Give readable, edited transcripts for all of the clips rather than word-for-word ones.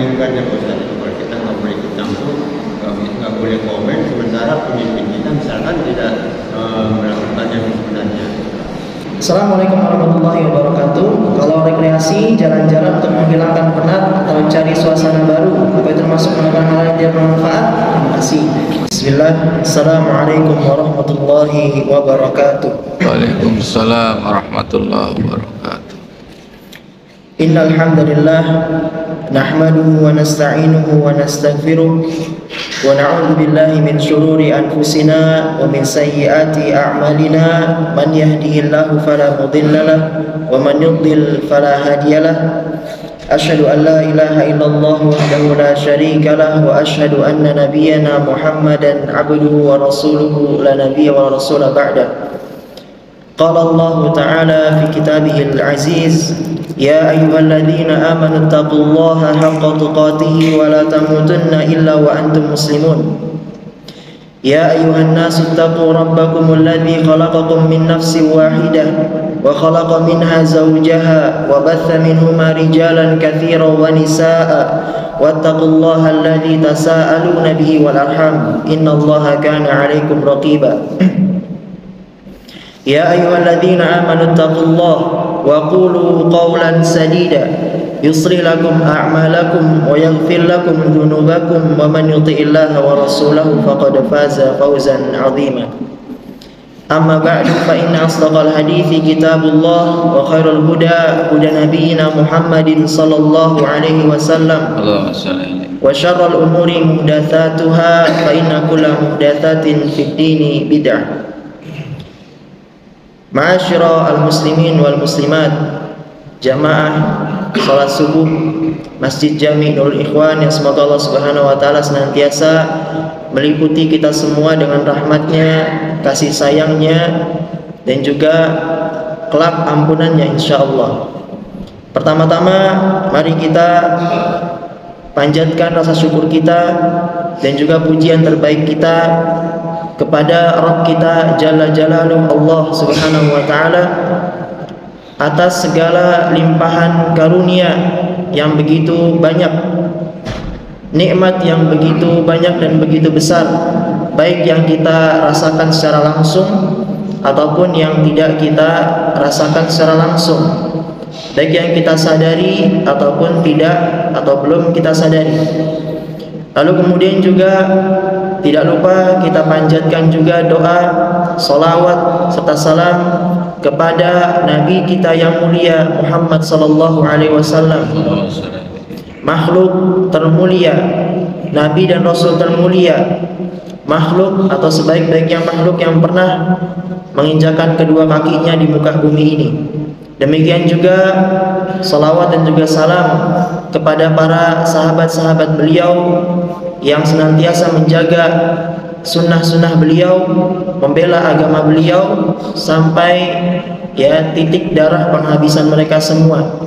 mengajukannya Pak Ustaz, kalau kita nggak boleh ikut campur, nggak boleh komen, sementara pemimpin kita misalkan tidak melakukan yang sebenarnya. Assalamualaikum warahmatullahi wabarakatuh. Kalau rekreasi, jalan-jalan untuk menghilangkan penat atau mencari suasana baru, apa itu termasuk melakukan hal yang tidak bermanfaat? Terima kasih. Bismillah. Assalamualaikum warahmatullahi wabarakatuh. Waalaikumsalam warahmatullahi wabarakatuh. Innal hamdalillah nahmaduhu wa nasta'inuhu wa nastaghfiruh wa na'udzu billahi min shururi anfusina wa min sayyiati a'malina man yahdihillahu fala mudilla lahu wa man yudlil fala hadiyalah. Asyhadu an la ilaha illallah wahdahu la syarika lahu wa asyhadu anna nabiyyana Muhammadan 'abduhu wa rasuluhu la nabiyya wa rasula ba'da. Qala Allah Ta'ala fi kitabihil aziz, ya ayyuhalladzina amanu taqullaha haqqa tuqatih wa la tamutunna illa wa antum muslimun. Ya ayyuhan nasu taqu rabbakumul ladzi khalaqakum min nafsin wahidah wa khalaqa minha zawjaha wa batha minhuma rijalan katsiran wa nisaa'a wattaqullaha alladzi tasaaluna bihi wal arham innallaha kana 'alaikum raqiba. Ya ayyuhalladzina amanu taqullaha wa qulu qawlan sadida yuslih lakum a'malakum wa yaghfir lakum dhunubakum wa man yuti'illaha wa rasulahu faqad faza fawzan 'azima. Amma ba'du fa inna asdaqal hadithi kitabullah wa khairul huda huda nabiyyina Muhammadin sallallahu alaihi wasallam Allahumma shalli alaihi. wa syarrul umuri muhdatsatuha fa inna kulla muhdatsatin fid dini bid'ah. Ma'asyiral muslimin wal muslimat, jamaah salat subuh Masjid Jami Nurul Ikhwan yang semoga Allah Subhanahu wa taala senantiasa meliputi kita semua dengan rahmatnya, kasih sayangnya, dan juga kelak ampunannya insyaallah. Pertama-tama mari kita panjatkan rasa syukur kita dan juga pujian terbaik kita kepada Rabb kita Jalla Jalaluhu Allah Subhanahu wa taala atas segala limpahan karunia yang begitu banyak, nikmat yang begitu banyak dan begitu besar, baik yang kita rasakan secara langsung ataupun yang tidak kita rasakan secara langsung, baik yang kita sadari ataupun tidak atau belum kita sadari. Lalu kemudian juga tidak lupa kita panjatkan juga doa, salawat serta salam kepada Nabi kita yang mulia Muhammad sallallahu alaihi wasallam, makhluk termulia, Nabi dan Rasul termulia, makhluk atau sebaik-baiknya makhluk yang pernah menginjakkan kedua kakinya di muka bumi ini. Demikian juga salawat dan juga salam kepada para sahabat-sahabat beliau yang senantiasa menjaga sunnah-sunnah beliau, membela agama beliau sampai titik darah penghabisan mereka semua.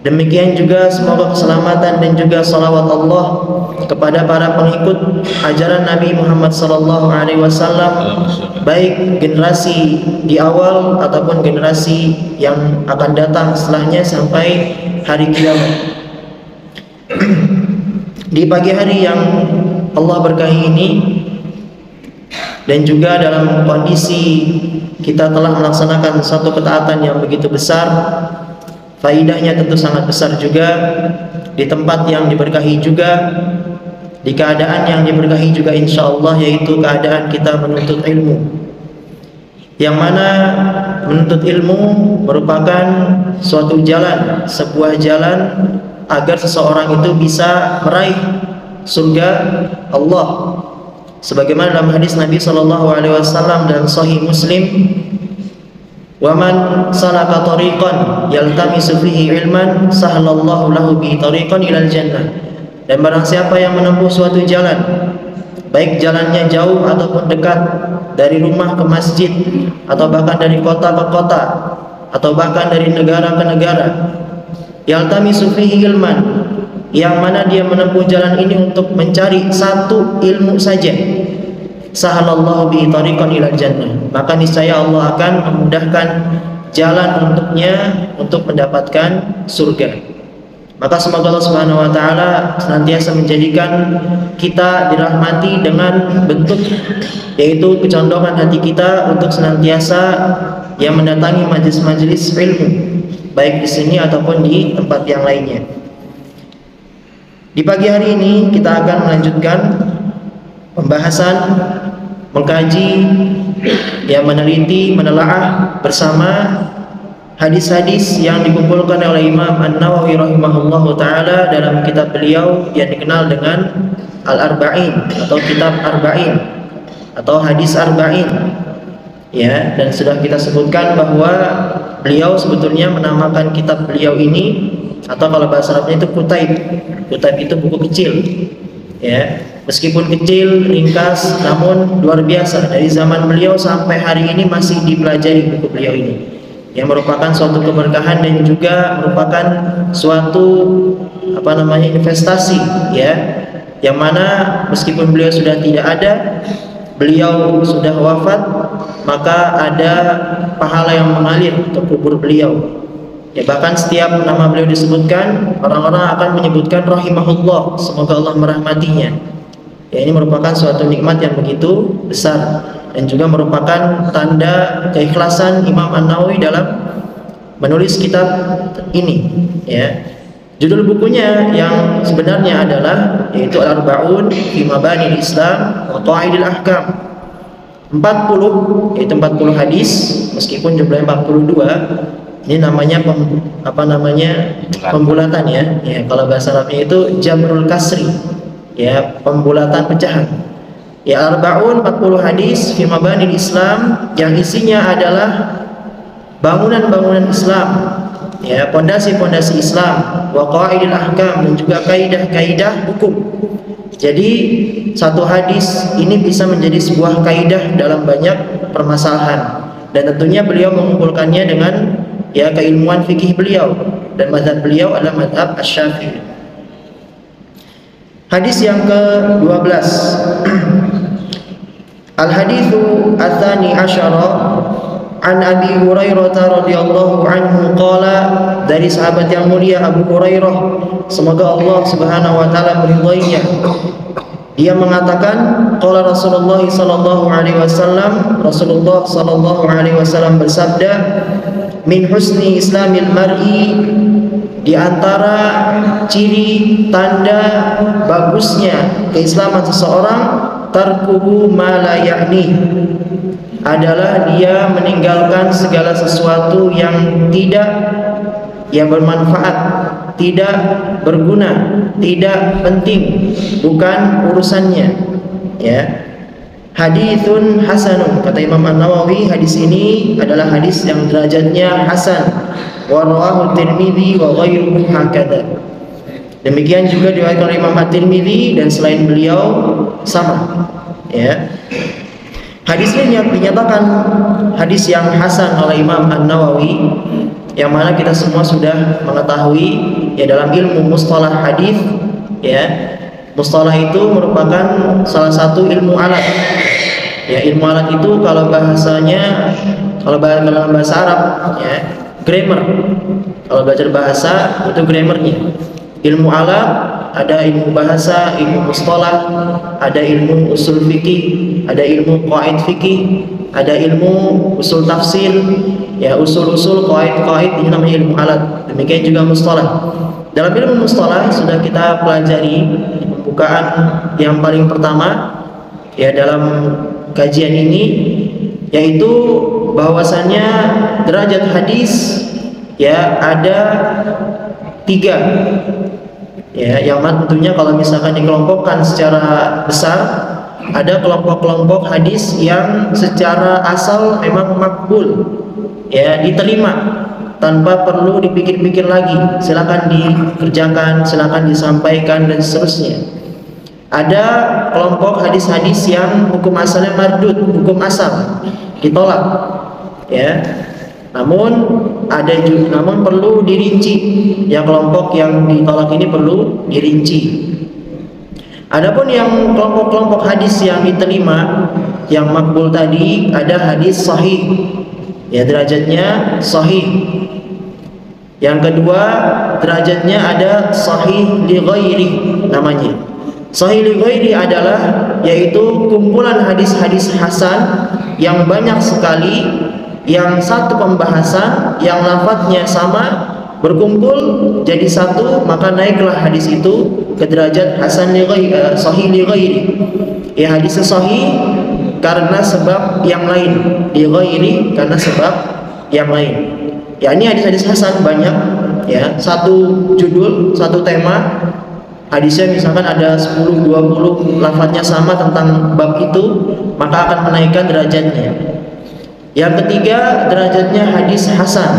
Demikian juga semoga keselamatan dan juga salawat Allah kepada para pengikut ajaran Nabi Muhammad sallallahu alaihi wasallam, baik generasi di awal ataupun generasi yang akan datang setelahnya sampai hari kiamat. Di pagi hari yang Allah berkahi ini dan juga dalam kondisi kita telah melaksanakan satu ketaatan yang begitu besar, faidahnya tentu sangat besar juga, di tempat yang diberkahi juga, di keadaan yang diberkahi juga insyaallah, yaitu keadaan kita menuntut ilmu, yang mana menuntut ilmu merupakan suatu jalan, sebuah jalan agar seseorang itu bisa meraih surga Allah, sebagaimana dalam hadis Nabi sallallahu alaihi wasallam dalam Sahih Muslim, wa man salaka tariqan yaltamisu fihi ilman sahhalallahu lahu bihi tariqan ilal jannah. Dan barang siapa yang menempuh suatu jalan, baik jalannya jauh ataupun dekat, dari rumah ke masjid atau bahkan dari kota ke kota atau bahkan dari negara ke negara, yaltamisu fihi ilman, yang mana dia menempuh jalan ini untuk mencari satu ilmu saja, sahhalallahu bihi tariqan ilal jannah, maka niscaya Allah akan memudahkan jalan untuknya untuk mendapatkan surga. Maka semoga Allah Subhanahu wa taala senantiasa menjadikan kita dirahmati dengan bentuk, yaitu kecondongan hati kita untuk senantiasa yang mendatangi majelis-majelis ilmu, baik di sini ataupun di tempat yang lainnya. Di pagi hari ini kita akan melanjutkan pembahasan, mengkaji, meneliti, menelaah bersama hadis-hadis yang dikumpulkan oleh Imam An-Nawawi rahimahullahu taala dalam kitab beliau yang dikenal dengan Al-Arba'in atau kitab Arba'in atau hadis Arba'in. Ya, dan sudah kita sebutkan bahwa beliau sebetulnya menamakan kitab beliau ini, atau kalau bahasa Arabnya itu kutaib. Kutaib itu buku kecil. Ya, meskipun kecil, ringkas, namun luar biasa. Dari zaman beliau sampai hari ini masih dipelajari buku beliau ini, yang merupakan suatu keberkahan dan juga merupakan suatu investasi, ya, yang mana meskipun beliau sudah tidak ada, beliau sudah wafat, maka ada pahala yang mengalir untuk kubur beliau. Ya, bahkan setiap nama beliau disebutkan, orang-orang akan menyebutkan rahimahullah, semoga Allah merahmatinya. Ya, ini merupakan suatu nikmat yang begitu besar dan juga merupakan tanda keikhlasan Imam An-Nawawi dalam menulis kitab ini. Ya, judul bukunya yang sebenarnya adalah yaitu Al-Arba'un fi Mabanil Islam wa Qawaidil Ahkam. 40, yaitu 40 hadis, meskipun jumlahnya 42. Ini namanya pembulatan, ya. Ya, kalau bahasa Arabnya itu jamrul kasri, ya, pembulatan pecahan. Ya, Arba'un 40 hadis fi Mabanil Islam, yang isinya adalah bangunan-bangunan Islam, ya, pondasi-pondasi Islam, wa qawaidil ahkam, dan juga kaidah-kaidah hukum. Jadi satu hadis ini bisa menjadi sebuah kaidah dalam banyak permasalahan, dan tentunya beliau mengumpulkannya dengan keilmuan fikih beliau, dan mazhab beliau adalah mazhab Asy-Syafi'i. Hadis yang ke-12. Al-haditsu ats-tsani asyara an Abi Hurairah radhiyallahu anhu qala, dari sahabat yang mulia Abu Hurairah, semoga Allah Subhanahu wa taala meridhoinya, dia mengatakan, qala Rasulullah sallallahu alaihi wasallam, Rasulullah sallallahu alaihi wasallam bersabda, min husni islamil mar'i, di antara ciri tanda bagusnya keislaman seseorang, tarkuhu ma la ya'ni, adalah dia meninggalkan segala sesuatu yang tidak bermanfaat, tidak berguna, tidak penting, bukan urusannya. Ya. Haditsun hasanun, kata Imam An-Nawawi, hadis ini adalah hadis yang derajatnya hasan. Wa rawahu Tirmidzi wa ghairuhu hakadha. Demikian juga diriwayatkan oleh Imam At-Tirmidzi dan selain beliau sama. Ya. Hadis ini dinyatakan hadis yang hasan oleh Imam An-Nawawi, yang mana kita semua sudah mengetahui, ya, dalam ilmu mustalah hadis, ya. Mustalah itu merupakan salah satu ilmu alat. Ya, ilmu alat itu kalau bahasanya, kalau dalam bahasa Arab, ya, grammar. Kalau belajar bahasa itu grammarnya. Ilmu alat ada ilmu bahasa, ilmu mustalah, ada ilmu usul fikih, ada ilmu qawaid fikih, ada ilmu usul tafsir, ya, usul-usul, qawaid-qawaid, ini namanya ilmu alat. Demikian juga mustalah. Dalam ilmu mustalah sudah kita pelajari pembukaan yang paling pertama, ya, dalam kajian ini, yaitu bahwasannya derajat hadis, ya, ada 3. Ya, yang mana tentunya kalau misalkan dikelompokkan secara besar, ada kelompok-kelompok hadis yang secara asal memang makbul, ya, diterima tanpa perlu dipikir-pikir lagi, silakan dikerjakan, silakan disampaikan, dan seterusnya. Ada kelompok hadis-hadis yang hukum asalnya mardud, hukum asal, ditolak, ya. Namun perlu dirinci. Yang kelompok yang ditolak ini perlu dirinci. Adapun yang kelompok-kelompok hadis yang diterima, yang makbul tadi, ada hadis sahih, ya, derajatnya sahih. Yang kedua, derajatnya ada sahih li ghairi namanya. Sahih li ghairi adalah yaitu kumpulan hadis-hadis hasan yang banyak sekali, yang satu pembahasan, yang lafadznya sama, berkumpul jadi satu, maka naiklah hadis itu ke derajat hasan li ghairi, sahih li ghairi. Ya, hadis sahih karena sebab yang lain, li ghairi karena sebab yang lain. Ya, ini hadis-hadis hasan banyak, ya, satu judul, satu tema, hadisnya misalkan ada 10-20 lafadznya sama tentang bab itu, maka akan menaikkan derajatnya. Yang ketiga, derajatnya hadis hasan,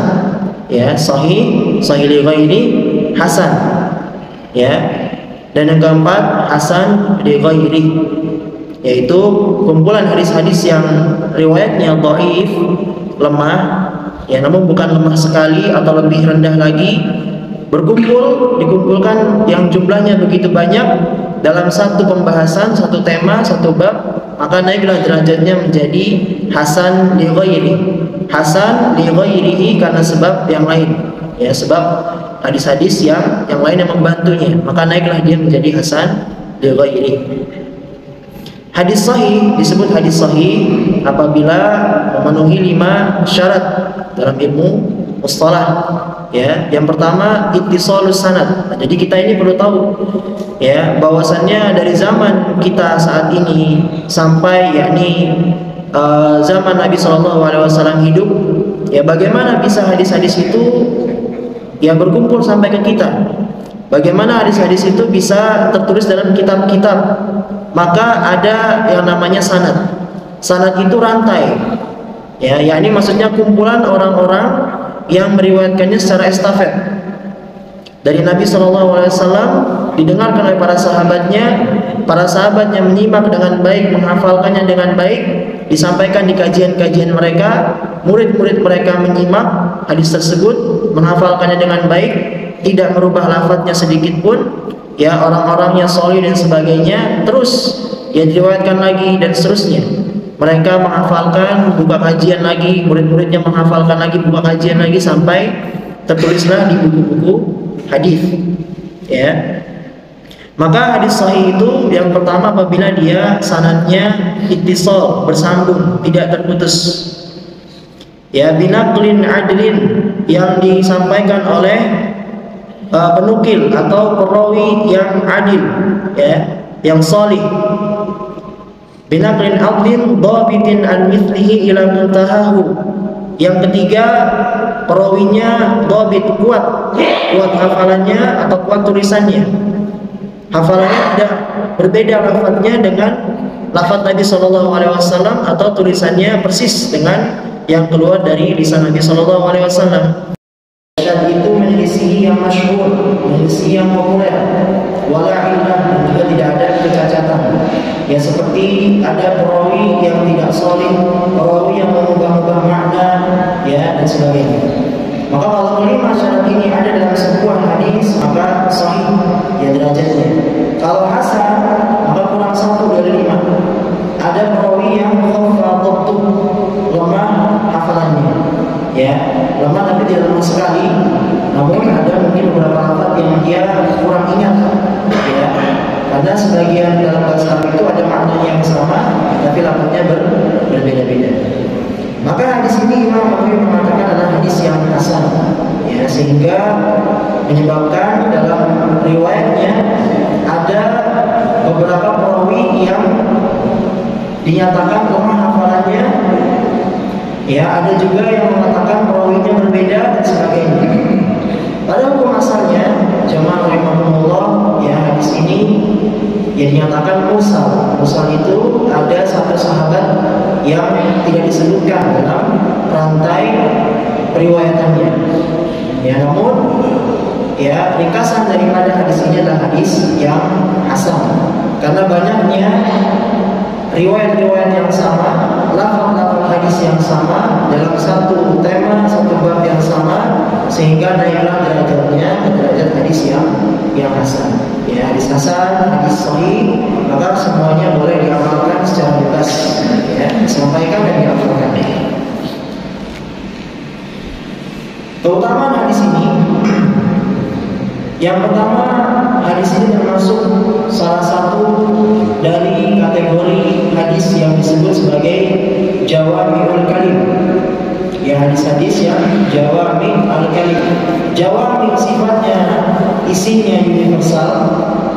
ya, sahih li ghairi, hasan, ya. Dan yang keempat, hasan li ghairi, yaitu kumpulan hadis-hadis yang riwayatnya dhaif, lemah, ya, namun bukan lemah sekali atau lebih rendah lagi, dikumpulkan yang jumlahnya begitu banyak dalam satu pembahasan, satu tema, satu bab, maka naiklah derajatnya menjadi hasan li ghairi. Hasan li ghairihi karena sebab yang lain, ya, sebab hadis-hadis yang lain yang membantunya, maka naiklah dia menjadi hasan li ghairi. Hadis sahih disebut hadis sahih apabila memenuhi 5 syarat dalam ilmu mustalah. Ya, yang pertama ittisalus sanad. Nah, jadi kita ini perlu tahu, ya, bahwasannya dari zaman kita saat ini sampai zaman Nabi SAW hidup, ya, bagaimana bisa hadis-hadis itu yang berkumpul sampai ke kita? Bagaimana hadis-hadis itu bisa tertulis dalam kitab-kitab? Maka ada yang namanya sanad. Sanad itu rantai, ya, yakni maksudnya kumpulan orang-orang yang meriwayatkannya secara estafet dari Nabi SAW, didengarkan oleh para sahabatnya menyimak dengan baik, menghafalkannya dengan baik, disampaikan di kajian-kajian mereka, murid-murid mereka menyimak hadis tersebut, menghafalkannya dengan baik, tidak merubah lafadznya sedikit pun, ya, orang-orangnya solih dan sebagainya, terus ya diriwayatkan lagi dan seterusnya. Mereka menghafalkan, buka kajian lagi, murid-muridnya menghafalkan lagi, buka kajian lagi, sampai tertulislah di buku-buku hadis. Ya, maka hadis sahih itu yang pertama apabila dia sanadnya ittisal, bersambung, tidak terputus. Ya, binaqlin adlin, yang disampaikan oleh penukil atau perawi yang adil, ya, yang salih. Binaqlin adlin dhabitin an mithlihi ila muntahahu. Yang ketiga, perawinya dhabit, kuat hafalannya atau kuat tulisannya. Hafalannya tidak berbeda lafadznya dengan lafadz Nabi SAW atau tulisannya persis dengan yang keluar dari lisan Nabi SAW. Dan itu menyelisihi yang masyhur, menyelisihi yang populer, wala illah, juga tidak ada kecacatan. Ya, seperti ada perawi yang tidak solih, perawi yang mengubah-ubah makna, ya, dan sebagainya. Maka kalau kelima syarat ini ada dalam sebuah hadis, maka sahih, ya, derajatnya. Kalau hasan, maka kurang 1 dari 5. Ada perawi yang khafadhattu, lemah hafalannya, ya, lemah tapi tidak lemah sekali, namun ada mungkin beberapa lafaz yang dia kurang ingat, ya, karena sebagian dalam bahasa Arab itu ada maknanya yang sama, tapi lafaznya berbeda-beda. Maka hadis ini Imam Nawawi mengatakan adalah hadis yang hasan, ya, sehingga menyebabkan dalam riwayatnya ada beberapa perawi yang dinyatakan lemah hafalannya, ya, ada juga yang mengatakan perawinya berbeda dan sebagainya. Pada hukum asalnya jamaah rahimahumullah, ya, hadis ini ya dinyatakan mursal. Mursal itu ada satu sahabat yang tidak disebutkan dalam rantai periwayatannya, ya, namun ya ringkasan daripada hadis ini adalah hadis yang hasan karena banyaknya riwayat-riwayat yang sama, lafaz-lafaz hadis yang sama dalam satu tema, satu bab yang sama, sehingga naiklah derajatnya ke derajat hadis yang hasan. Ya, hadis hasan, hadis sahih, maka semuanya boleh diamalkan secara bebas, ya, disampaikan dan diamalkan. Keutamaan hadis ini, yang pertama, hadis ini termasuk salah satu dari kategori hadis yang disebut sebagai jawami'ul kalim. Ya, hadis-hadis yang jawami'ul kalim. Jawami sifatnya, isinya universal,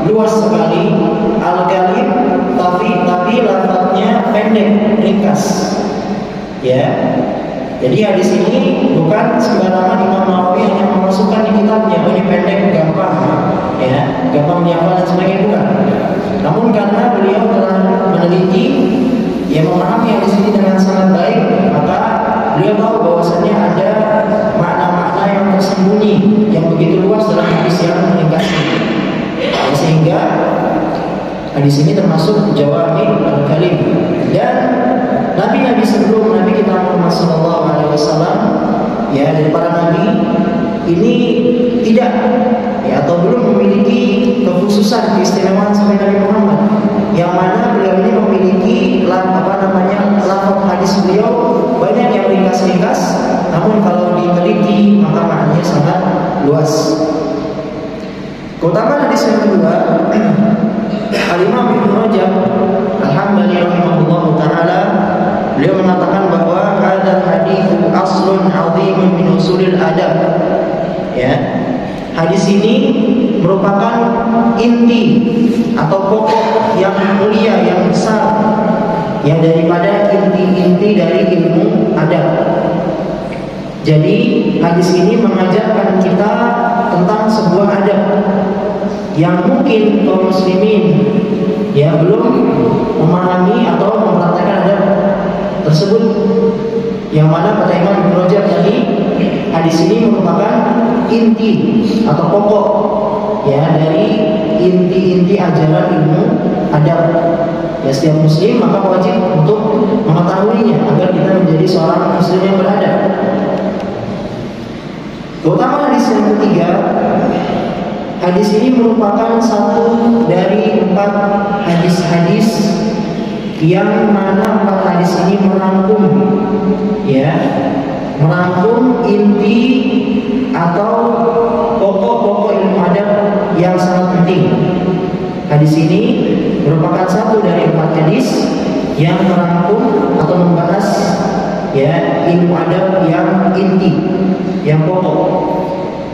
luas sekali. Al-kalim tapi lafadznya pendek, ringkas. Ya. Jadi hadis ini bukan sembarangan Imam Nawawi yang memasukkan di kitabnya, ini pendek, gampang, ya, gampang dihafal dan sebagainya, bukan. Namun karena beliau telah meneliti, ya, memahami hadis ini dengan sangat baik, maka beliau tahu bahwasannya ada makna-makna yang tersembunyi yang begitu luas dalam hadis yang ringkas ini. Sehingga hadis ini termasuk jawami al-kalim. Dan Nabi-Nabi sebelum Nabi kita Muhammad SAW, ya, dari para Nabi ini tidak, ya, atau belum memiliki kekhususan, keistimewaan sampai Nabi Muhammad, yang mana beliau ini memiliki lafaz hadis beliau banyak yang ringkas-ringkas, namun kalau diteliti maka maknanya sangat luas. Keutamaan hadis yang kedua, Al-Imam Ibnu Rajab Al-Hambali rahimahullahu taala, beliau mengatakan bahwa hadzal hadits aslun 'azimun min usulil adab. Ya. Hadis ini merupakan inti atau pokok yang mulia, yang besar, yang daripada inti-inti dari ilmu adab. Jadi hadis ini mengajarkan kita tentang sebuah adab yang mungkin kaum muslimin, ya, belum memahami atau mempraktikkan adab tersebut. Yang mana kata Imam Ibnu Rajab tadi, hadis ini merupakan inti atau pokok, ya, dari inti-inti ajaran ilmu adab. Ya, setiap muslim maka wajib untuk mengetahuinya agar kita menjadi seorang muslim yang beradab. Keutamaan hadis yang ketiga, hadis ini merupakan satu dari 4 hadis-hadis yang mana 4 hadis ini merangkum, ya, merangkum inti atau pokok-pokok ilmu adab yang sangat penting. Hadis ini merupakan satu dari 4 hadis yang merangkum atau membahas, ya, ilmu adab yang inti, yang pokok.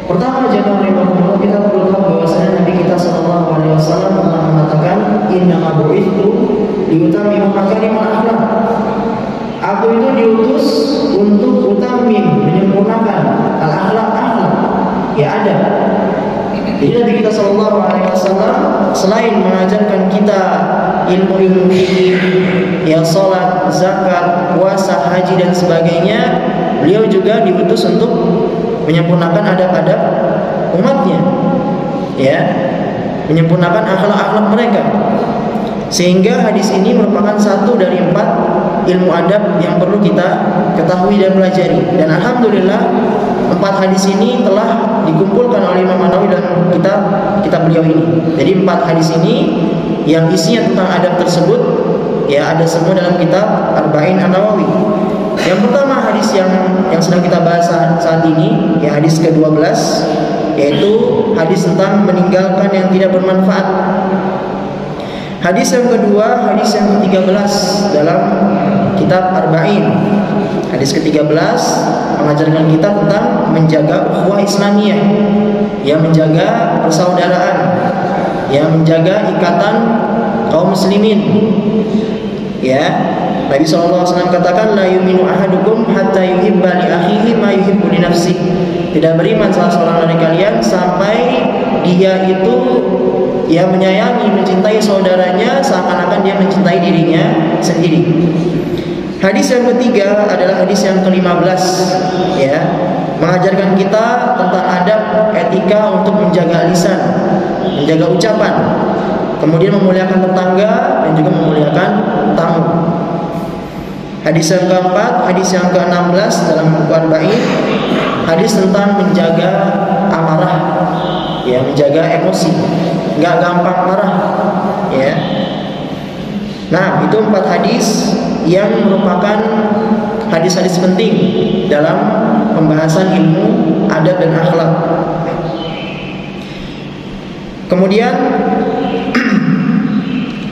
Pertama, jemaah rahimahumullah, kita perlu tahu bahwasanya Nabi kita sallallahu alaihi wasallam pernah mengatakan, "Innama bu'itsu liutammima makarimal akhlak." Aku itu diutus untuk utammim, menyempurnakan al-akhlak, ya, adab. Jadi Nabi kita sallallahu alaihi wasallam selain mengajarkan kita ilmu-ilmu fikih, ya, salat, zakat, puasa, haji dan sebagainya, beliau juga diutus untuk menyempurnakan adab-adab umatnya, ya, menyempurnakan akhlak-akhlak mereka. Sehingga hadis ini merupakan satu dari 4 ilmu adab yang perlu kita ketahui dan pelajari. Dan alhamdulillah 4 hadis ini telah dikumpulkan oleh Imam Nawawi dalam kitab beliau ini. Jadi 4 hadis ini yang isinya tentang adab tersebut, ya, ada semua dalam kitab Arba'in An-Nawawi. Yang pertama hadis yang sedang kita bahas saat ini, ya, hadis ke-12, yaitu hadis tentang meninggalkan yang tidak bermanfaat. Hadis yang kedua, hadis yang ke-13 dalam kitab Arba'in. Hadis ke-13 mengajarkan kita tentang menjaga ukhuwah Islamiyah, ya, menjaga persaudaraan, ya, menjaga ikatan kaum muslimin. Ya, Nabi SAW katakan, la yuminu ahadukum hatta yuhibba li akhihi ma yuhibbu li nafsihi. Tidak beriman salah seorang dari kalian sampai dia itu, ya, menyayangi, mencintai saudaranya seakan-akan dia mencintai dirinya sendiri. Hadis yang ketiga adalah hadis yang ke-15, ya, mengajarkan kita tentang adab etika untuk menjaga lisan, menjaga ucapan, kemudian memuliakan tetangga dan juga memuliakan tamu. Hadis yang keempat, hadis yang ke-16 dalam buku Arba'in, hadis tentang menjaga amarah, ya, menjaga emosi, nggak gampang marah, ya. Nah, itu 4 hadis yang merupakan hadis-hadis penting dalam pembahasan ilmu adab dan akhlak. Kemudian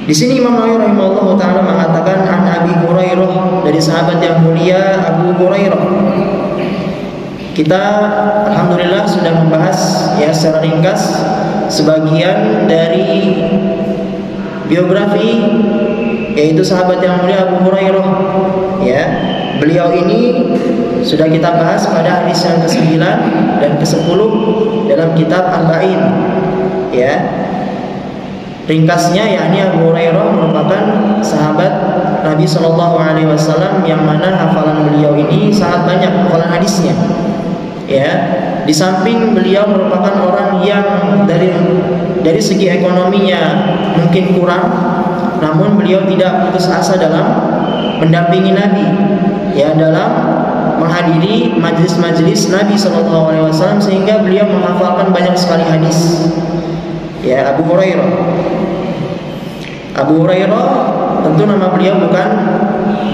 di sini Imam Nawawi rahimahullah taala mengatakan an Abi Hurairah, dari sahabat yang mulia Abu Hurairah. Kita alhamdulillah sudah membahas ya secara ringkas sebagian dari biografi yaitu sahabat yang mulia Abu Hurairah. Ya, beliau ini sudah kita bahas pada hadis yang ke-9 dan ke-10 dalam kitab Arba'in. Ya. Ringkasnya yakni Abu Hurairah merupakan sahabat Nabi SAW yang mana hafalan beliau ini sangat banyak, hafalan hadisnya. Ya, di samping beliau merupakan orang yang dari segi ekonominya mungkin kurang, namun beliau tidak putus asa dalam mendampingi Nabi, ya, dalam menghadiri majelis-majelis Nabi SAW, sehingga beliau menghafalkan banyak sekali hadis. Ya, Abu Hurairah. Abu Hurairah tentu nama beliau bukan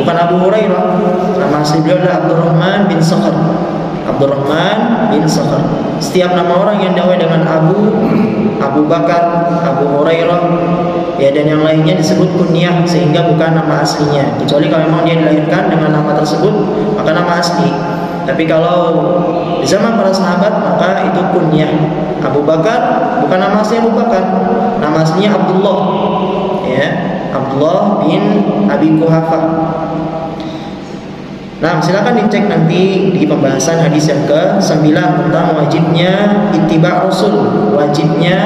Abu Hurairah. Nama asli beliau adalah Abdurrahman bin Sakhr. Abdurrahman bin Sakhr. Setiap nama orang yang dawai dengan Abu Bakar, Abu Hurairah, ya, dan yang lainnya disebut kunyah, sehingga bukan nama aslinya. Kecuali kalau memang dia dilahirkan dengan nama tersebut, maka nama asli. Tapi kalau di zaman para sahabat, maka itu kunyah. Abu Bakar bukan nama asli Abu Bakar, nama aslinya Abdullah, ya, Abdullah bin Abi Quhafah. Nah, silakan dicek nanti di pembahasan hadis yang ke-9 tentang wajibnya ittiba' Rasul, wajibnya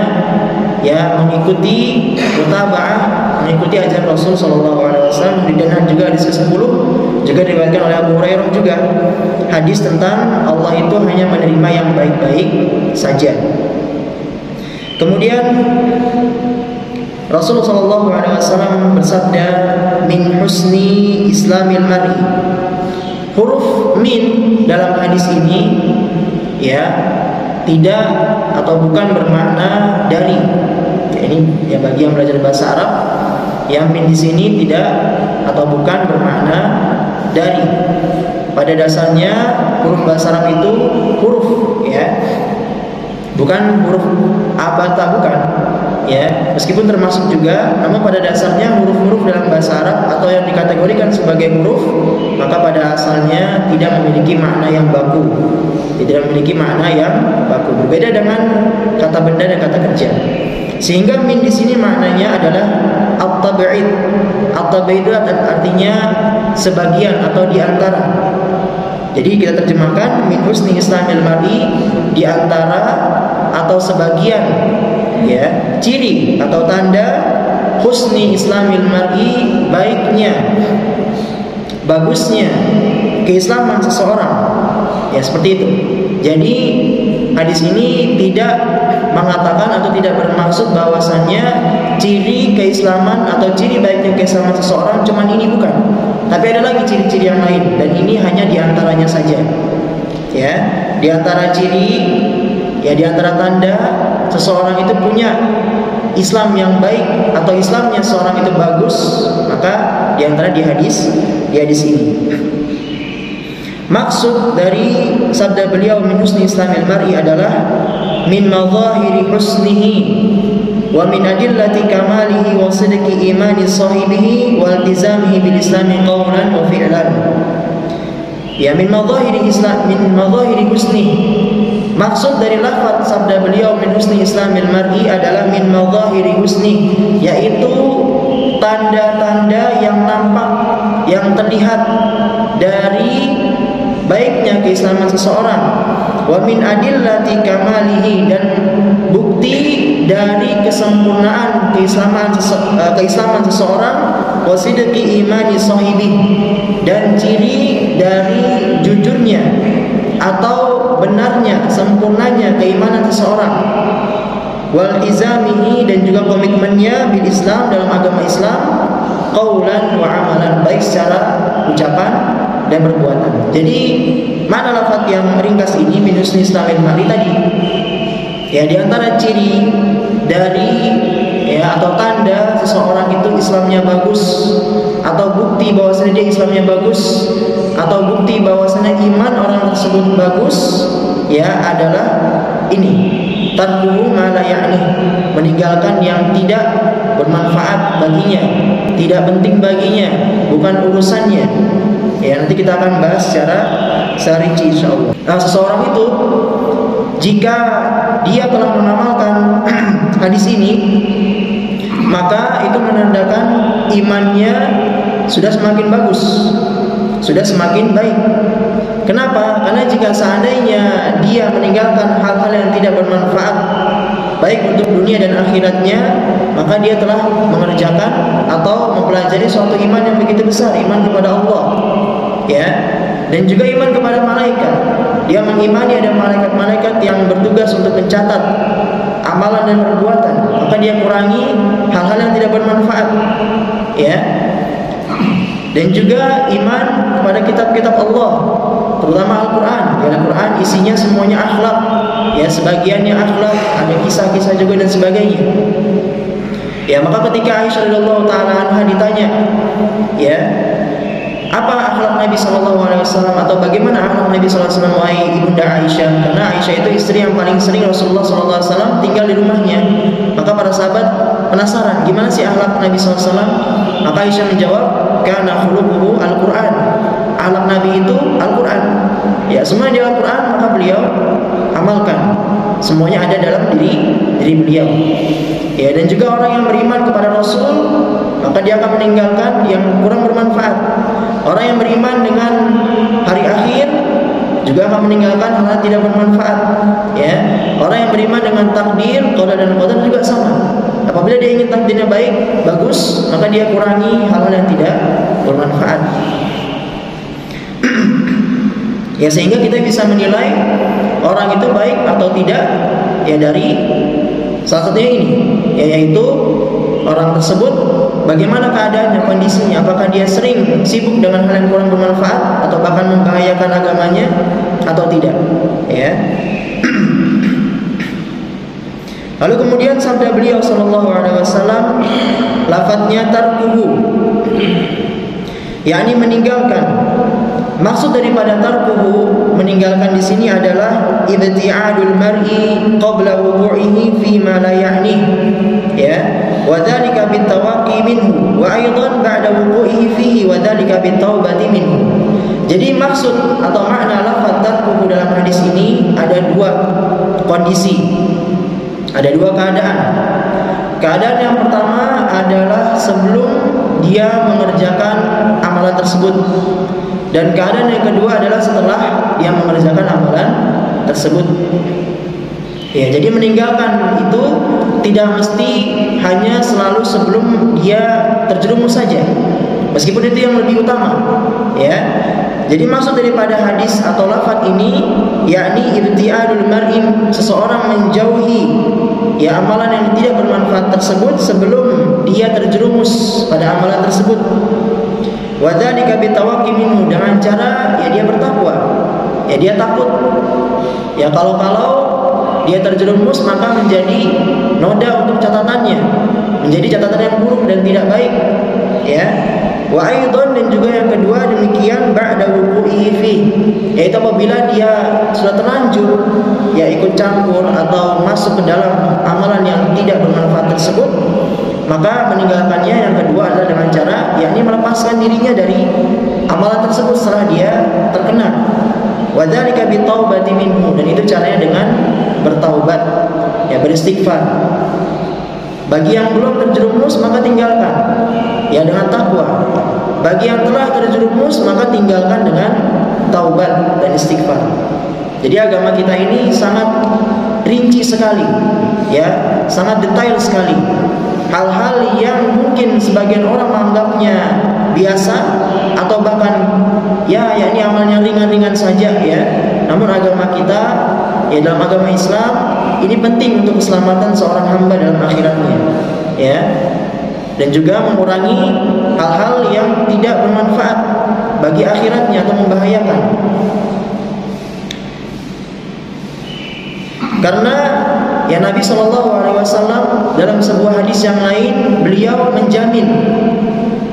ya mengikuti mutaba'ah, mengikuti ajaran Rasul SAW. Dan juga hadis ke-10 juga diriwayatkan oleh Abu Hurairah juga, hadis tentang Allah itu hanya menerima yang baik-baik saja. Kemudian Rasulullah SAW bersabda, min husni islamil mar'i. Huruf min dalam hadis ini ya tidak atau bukan bermakna dari. Ya, ini ya bagi yang belajar bahasa Arab, yang min di sini tidak atau bukan bermakna dari. Pada dasarnya huruf bahasa Arab itu huruf, ya, bukan huruf abata, bukan, ya, meskipun termasuk juga, namun pada dasarnya huruf-huruf dalam bahasa Arab atau yang dikategorikan sebagai huruf, maka pada asalnya tidak memiliki makna yang baku, tidak memiliki makna yang baku, berbeda dengan kata benda dan kata kerja. Sehingga min di sini maknanya adalah at-tab'id. At-tab'id itu artinya sebagian atau di antara. Jadi kita terjemahkan min husni islamil mar'i, di antara atau sebagian, ya, ciri atau tanda husni islamil mar'i, baiknya, bagusnya keislaman seseorang, ya, seperti itu. Jadi hadis ini tidak mengatakan atau tidak bermaksud bahwasannya ciri keislaman atau ciri baiknya keislaman seseorang cuman ini, bukan. Tapi ada lagi ciri-ciri yang lain, dan ini hanya diantaranya saja. Ya, diantara ciri, ya, diantara tanda seseorang itu punya Islam yang baik atau Islamnya seseorang itu bagus, maka diantara di hadis ini. Maksud dari sabda beliau min husni islamil mar'i adalah min madhahiri husnihi wa min adillati kamalihi wa sidqi imani sahibihi wa iltizamihi bil islami qawlan wa fi'lan. Ya, min madhahiri islam, min madhahiri husni. Maksud dari lafaz sabda beliau min husni islamil mar'i adalah min madhahiri husni, yaitu tanda-tanda yang nampak, yang terlihat dari baiknya keislaman seseorang. Wa min adillati kamalihi, dan bukti dari kesempurnaan keislaman seseorang, wa sidqi imani sahibi, dan ciri dari jujurnya atau benarnya, sempurnanya keimanan seseorang, wal izamihi, dan juga komitmennya bil Islam, dalam agama Islam, qaulan wa amalan, baik secara ucapan dan perbuatan. Jadi mana lafaz yang ringkas ini min husni islamil mar'i tadi, ya, di antara ciri dari, ya, atau tanda seseorang itu Islamnya bagus, atau bukti bahwa dia Islamnya bagus atau bukti bahwasanya iman orang tersebut bagus ya adalah ini, tarkuhu ma la ya'ni, meninggalkan yang tidak bermanfaat baginya, tidak penting baginya, bukan urusannya. Ya, nanti kita akan bahas secara rinci insyaallah. Nah, seseorang itu jika dia telah mengamalkan hadis ini, maka itu menandakan imannya sudah semakin bagus, sudah semakin baik. Kenapa? Karena jika seandainya dia meninggalkan hal-hal yang tidak bermanfaat baik untuk dunia dan akhiratnya, maka dia telah mengerjakan atau mempelajari suatu iman yang begitu besar, iman kepada Allah, ya, dan juga iman kepada malaikat. Dia mengimani ada malaikat-malaikat yang bertugas untuk mencatat amalan dan perbuatan, maka dia kurangi hal-hal yang tidak bermanfaat, ya. Dan juga iman kepada kitab-kitab Allah, terutama Al-Quran. Ya, Al-Quran isinya semuanya akhlak, ya, sebagiannya akhlak, ada kisah-kisah juga dan sebagainya. Ya, maka ketika Aisyah radhiyallahu taala anha ditanya, ya, apa akhlak Nabi SAW atau bagaimana akhlak Nabi SAW wahai ibunda Aisyah, karena Aisyah itu istri yang paling sering Rasulullah SAW tinggal di rumahnya. Maka para sahabat penasaran, gimana sih akhlak Nabi SAW? Maka Aisyah menjawab, kana khuluquhu Al-Quran. Akhlak Nabi itu Al-Quran. Ya, semua di Al-Quran maka beliau amalkan. Semuanya ada dalam diri beliau. Ya, dan juga orang yang beriman kepada Rasul, maka dia akan meninggalkan yang kurang bermanfaat. Orang yang beriman dengan hari akhir juga akan meninggalkan hal yang tidak bermanfaat. Ya, orang yang beriman dengan takdir, qada dan qadar juga sama. Apabila dia ingin takdirnya baik, bagus, maka dia kurangi hal-hal yang tidak bermanfaat. Ya, sehingga kita bisa menilai orang itu baik atau tidak ya dari salah satunya ini, ya, yaitu orang tersebut bagaimana keadaannya, kondisinya, apakah dia sering sibuk dengan hal yang kurang bermanfaat atau bahkan membahayakan agamanya atau tidak, ya. Lalu kemudian sabda beliau sallallahu alaihi wasallam, lafadznya tarkuhu, yakni meninggalkan. Maksud daripada tarkuhu, meninggalkan di sini adalah ibti'adul mar'i qabla wuqu'ihi fi ma la ya'ni, ya, wa dzalika bitawaqqi minhu wa aidan ba'da wuqu'ihi fihi wa dzalika bitaubati minhu. Jadi maksud atau makna lafaz tarkuhu dalam hadis ini ada dua kondisi, ada dua keadaan. Keadaan yang pertama adalah sebelum dia mengerjakan amalan tersebut, dan keadaan yang kedua adalah setelah dia mengerjakan amalan tersebut. Ya, jadi meninggalkan itu tidak mesti hanya selalu sebelum dia terjerumus saja, meskipun itu yang lebih utama, ya. Jadi maksud daripada hadis atau lafaz ini yakni ibtiadul mar'i, seseorang menjauhi ya amalan yang tidak bermanfaat tersebut sebelum dia terjerumus pada amalan tersebut. Wa dzalika bitawaqqi minhu, dengan cara ya dia bertakwa. Ya, dia takut. Ya, kalau dia terjerumus maka menjadi noda untuk catatannya, menjadi catatan yang buruk dan tidak baik, ya. Wa aidan, dan juga yang kedua demikian ba'da wuqu'ihi fi, yaitu apabila dia sudah terlanjur ya ikut campur atau masuk ke dalam amalan yang tidak bermanfaat tersebut, maka meninggalkannya yang kedua adalah dengan cara yakni melepaskan dirinya dari amalan tersebut setelah dia terkena. Wa dzalika bitaubati minhu, dan itu caranya dengan bertaubat, ya, beristighfar. Bagi yang belum terjerumus maka tinggalkan ya dengan takwa. Bagi yang telah terjerumus maka tinggalkan dengan taubat dan istighfar. Jadi agama kita ini sangat rinci sekali, ya, sangat detail sekali. Hal-hal yang mungkin sebagian orang menganggapnya biasa atau bahkan ya ini amalnya ringan-ringan saja, ya. Namun agama kita, ya, dalam agama Islam ini penting untuk keselamatan seorang hamba dalam akhiratnya, ya, dan juga mengurangi hal-hal yang tidak bermanfaat bagi akhiratnya atau membahayakan. Karena ya Nabi SAW dalam sebuah hadis yang lain beliau menjamin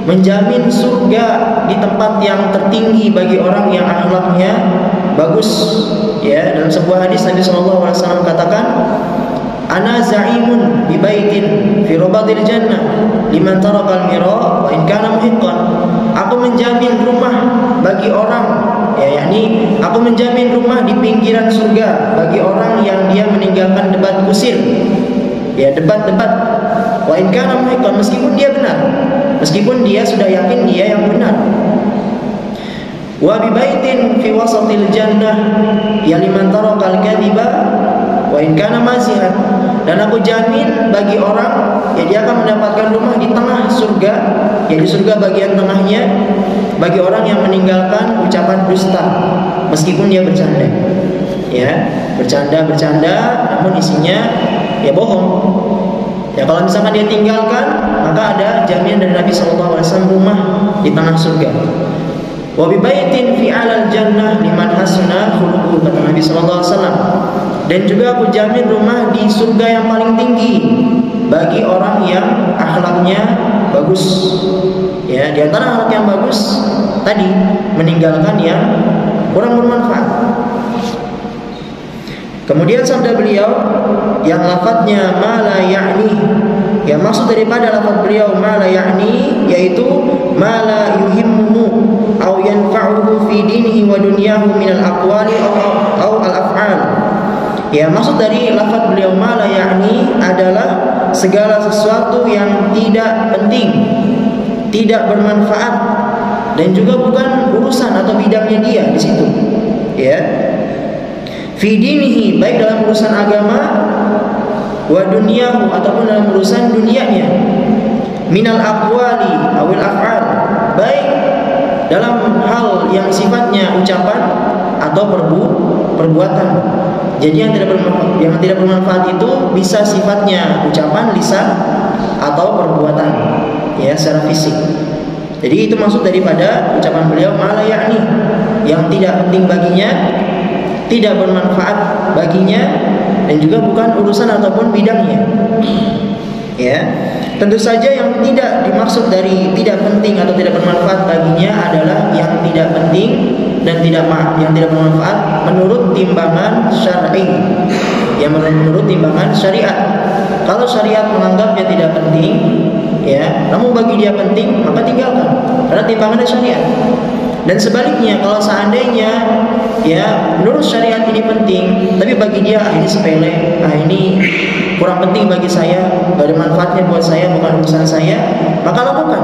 menjamin surga di tempat yang tertinggi bagi orang yang akhlaknya bagus. Ya, dalam sebuah hadis Nabi SAW katakan, "Ana za'imun bi baitin fi rabatil jannah liman tarakal mira wa in kana muhiqqan." Aku menjamin rumah bagi orang, ya, yakni aku menjamin rumah di pinggiran surga bagi orang yang dia meninggalkan debat kusir. Ya, debat-debat. Wa in kana muhiqqan, meskipun dia benar, meskipun dia sudah yakin dia yang benar. Wa bi baitin fi wasatil jannah ya liman tarakal kadhiba wa in kana mazihan. Dan aku jamin bagi orang, ya, dia akan mendapatkan rumah di tengah surga, ya, di surga bagian tengahnya, bagi orang yang meninggalkan ucapan dusta meskipun dia bercanda. Ya, bercanda namun isinya ya bohong. Ya, kalau misalkan dia tinggalkan, maka ada jaminan dari Nabi SAW rumah di tengah surga. Wa bi baitin fi 'alal jannah liman hasuna khuluquhu, kata Nabi SAW. Dan juga aku jamin rumah di surga yang paling tinggi bagi orang yang akhlaknya bagus. Ya, di antara akhlak yang bagus tadi meninggalkan yang kurang bermanfaat. Kemudian sabda beliau yang lafadznya ma la ya'ni, ya, maksud daripada lafaz beliau ma la ya'ni yaitu ma la yuhimmu au yanfa'uhu fi dinihi wa dunyahu min al-aqwali au al-af'al. Ya, maksud dari lafaz beliau ma la ya'ni adalah segala sesuatu yang tidak penting, tidak bermanfaat, dan juga bukan urusan atau bidangnya dia di situ. Ya, fi dinihi, baik dalam urusan agama, wa dunyahu, ataupun dalam urusan dunianya, minal aqwali awil af'al, baik dalam hal yang sifatnya ucapan atau perbuatan. Jadi yang tidak bermanfaat itu bisa sifatnya ucapan lisan atau perbuatan, ya, secara fisik. Jadi itu maksud daripada ucapan beliau ma la ya'ni, yang tidak penting baginya, tidak bermanfaat baginya, dan juga bukan urusan ataupun bidangnya. Ya, tentu saja yang tidak dimaksud dari tidak penting atau tidak bermanfaat baginya adalah yang tidak penting dan yang tidak bermanfaat menurut timbangan syar'i, yang menurut timbangan syariat. Kalau syariat menganggapnya tidak penting, ya, namun bagi dia penting, maka tinggalkan karena timbangannya syariat. Dan sebaliknya, kalau seandainya, ya, menurut syariat ini penting, tapi bagi dia ini sepele, ini kurang penting bagi saya, gak ada manfaatnya buat saya, bukan urusan saya, maka lakukan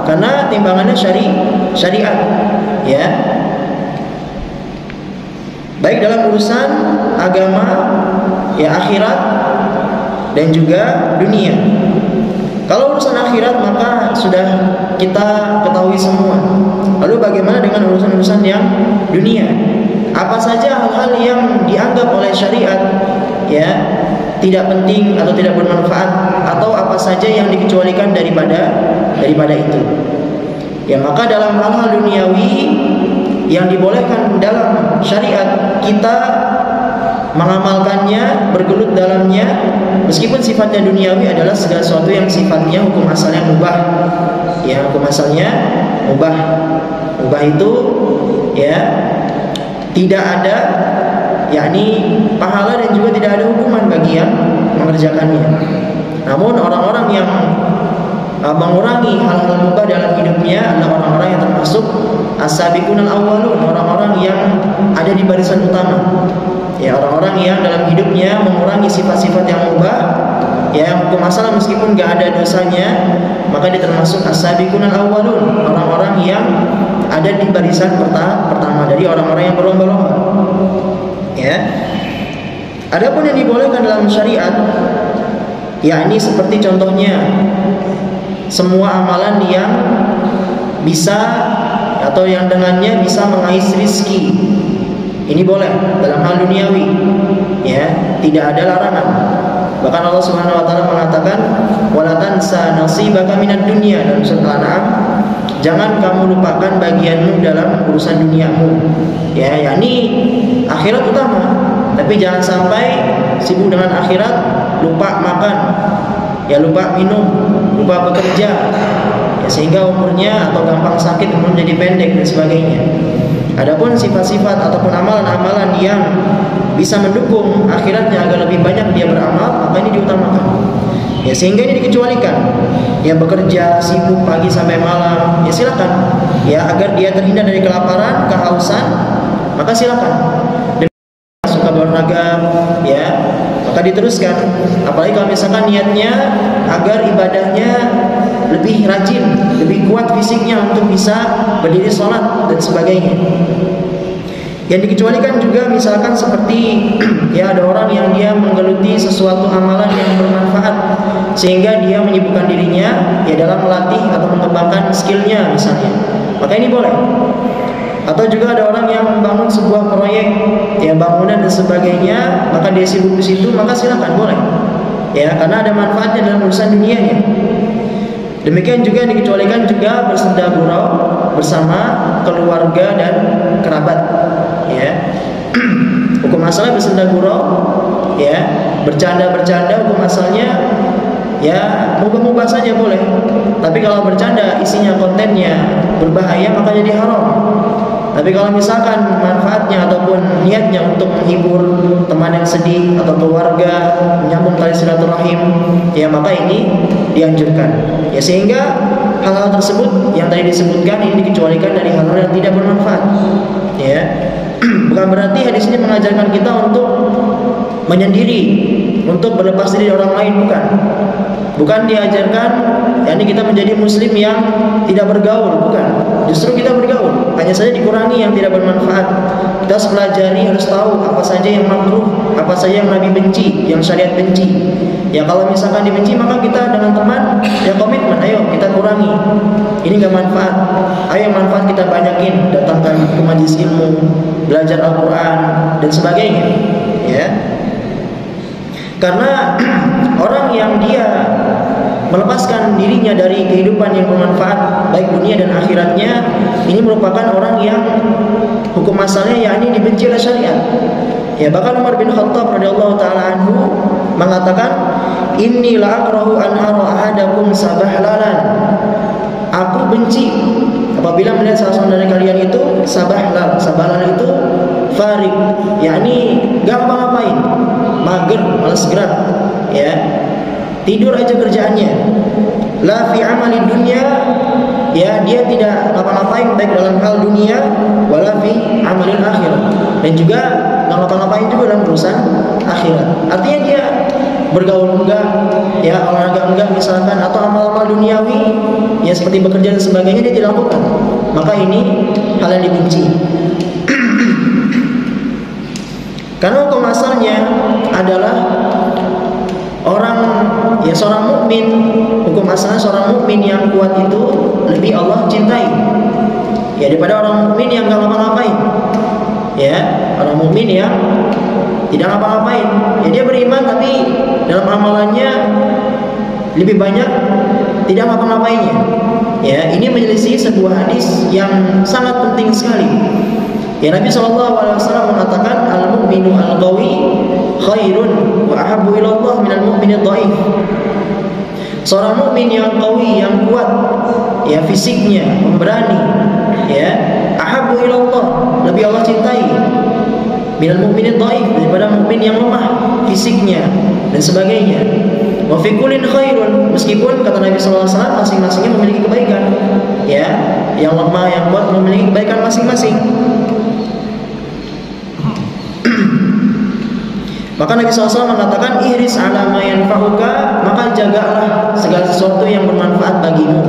karena timbangannya syariat. Ya, baik dalam urusan agama, ya, akhirat, dan juga dunia. Kalau urusan akhirat maka sudah kita ketahui semua. Lalu bagaimana dengan urusan-urusan yang dunia? Apa saja hal-hal yang dianggap oleh syariat, ya, tidak penting atau tidak bermanfaat, atau apa saja yang dikecualikan daripada itu. Ya, maka dalam hal-hal duniawi yang dibolehkan dalam syariat, kita mengamalkannya, bergelut dalamnya, meskipun sifatnya duniawi adalah segala sesuatu yang sifatnya hukum asalnya mubah. Ya, hukum asalnya mubah. Mubah itu, ya, tidak ada, yakni pahala dan juga tidak ada hukuman bagi yang mengerjakannya. Namun orang-orang yang mengurangi hal-hal mubah dalam hidupnya adalah orang-orang yang termasuk as-sabiqunal awwalun, orang-orang yang ada di barisan utama. Ya, orang-orang yang dalam hidupnya mengurangi sifat-sifat yang mubah, ya, yang hukum asal meskipun gak ada dosanya, maka dia termasuk as-sabiqunal awwalun, orang-orang yang ada di barisan pertama dari orang-orang yang berlomba-lomba. Ya, adapun yang dibolehkan dalam syariat, yakni seperti contohnya semua amalan yang bisa atau yang dengannya bisa mengais rizki, ini boleh dalam hal duniawi, ya, tidak ada larangan. Bahkan Allah Subhanahu wa taala mengatakan wala tansa nasibaka minad dunya, dalam surat Al-An'am, jangan kamu lupakan bagianmu dalam urusan duniamu, ya, yakni akhirat utama. Tapi jangan sampai sibuk dengan akhirat, lupa makan, ya, lupa minum, lupa bekerja, ya, sehingga umurnya atau gampang sakit, umur menjadi pendek dan sebagainya. Adapun sifat-sifat ataupun amalan-amalan yang bisa mendukung akhiratnya agar lebih banyak dia beramal, maka ini diutamakan. Ya, sehingga ini dikecualikan. Ya, bekerja sibuk pagi sampai malam, ya silakan. Ya, agar dia terhindar dari kelaparan, kehausan, maka silakan. Dan suka berolahraga, ya, maka diteruskan. Apalagi kalau misalkan niatnya agar ibadahnya lebih rajin, lebih kuat fisiknya untuk bisa berdiri sholat dan sebagainya. Yang dikecualikan juga misalkan seperti ya ada orang yang dia menggeluti sesuatu amalan yang bermanfaat sehingga dia menyibukkan dirinya ya dalam melatih atau mengembangkan skillnya misalnya, maka ini boleh. Atau juga ada orang yang membangun sebuah proyek ya bangunan dan sebagainya, maka dia sibuk di situ, maka silakan boleh. Ya, karena ada manfaatnya dalam urusan dunianya. Demikian juga yang dikecualikan juga bersenda gurau bersama keluarga dan kerabat. Ya, hukum asalnya bersenda gurau, ya, bercanda-bercanda hukum asalnya ya mubah-mubah saja boleh. Tapi kalau bercanda isinya kontennya berbahaya maka jadi haram. Tapi kalau misalkan manfaatnya ataupun niatnya untuk menghibur teman yang sedih atau keluarga, menyambung tali silaturahim, ya maka ini dianjurkan. Ya, sehingga hal-hal tersebut yang tadi disebutkan ini dikecualikan dari hal-hal yang tidak bermanfaat. Ya, bukan berarti hadis ini mengajarkan kita untuk menyendiri, untuk berlepas diri dari orang lain, bukan. Bukan diajarkan yakni kita menjadi muslim yang tidak bergaul, bukan. Justru kita bergaul, hanya saja dikurangi yang tidak bermanfaat. Kita harus pelajari, harus tahu apa saja yang makruh, apa saja yang Nabi benci, yang syariat benci. Ya, kalau misalkan dibenci maka kita dengan teman ya komitmen, ayo kita kurangi. Ini enggak manfaat. Ayo yang manfaat kita banyakin, datangkan ke majelis ilmu, belajar Al-Qur'an dan sebagainya. Ya. Karena orang yang dia melepaskan dirinya dari kehidupan yang bermanfaat baik dunia dan akhiratnya, ini merupakan orang yang hukum asalnya yakni dibenci oleh syariat. Ya, bahkan Umar bin Khattab radhiyallahu taala anhu mengatakan, "Inni la akrahu an ara ahadakum sabahlalan." Aku benci apabila melihat salah seorang dari kalian itu sabahlal. Sabahlal itu farik, yakni gampang ngapain, mager, malas gerak, ya, tidur aja kerjaannya. La fi amali dunya, ya dia tidak ngapa-ngapain baik dalam hal dunia, wala fi amalil akhirat, dan juga nggak ngapa-ngapain juga dalam urusan akhirat. Artinya dia bergaul enggak, ya olahraga enggak misalkan, atau amal-amal duniawi ya seperti bekerja dan sebagainya dia tidak lakukan. Maka ini hal yang dibenci. Karena hukum asalnya adalah orang ya seorang mukmin, hukum asalnya seorang mukmin yang kuat itu lebih Allah cintai ya daripada orang mukmin yang enggak ngapa-ngapain. Ya, orang mukmin yang tidak ngapa-ngapain, ya dia beriman tapi dalam amalannya lebih banyak tidak ngapa-ngapainnya. Ya, ini menyelisih sebuah hadis yang sangat penting sekali. Ya, Nabi SAW mengatakan al-mu'minu al-qawi khairun wa ahabbu ila Allah minal mu'minid dhaif. Seorang mukmin yang qawi, yang kuat, ya fisiknya, pemberani, ya, ahabbu ila Allah, lebih Allah cintai minal mu'minid dhaif, daripada mukmin yang lemah fisiknya dan sebagainya. Wa fi kullin khairun, meskipun kata Nabi sallallahu alaihi wasallam masing-masingnya memiliki kebaikan. Ya, yang lemah, yang kuat memiliki kebaikan masing-masing. Maka Nabi SAW mengatakan ihris ala ma yanfa'uka, maka jagalah segala sesuatu yang bermanfaat bagimu.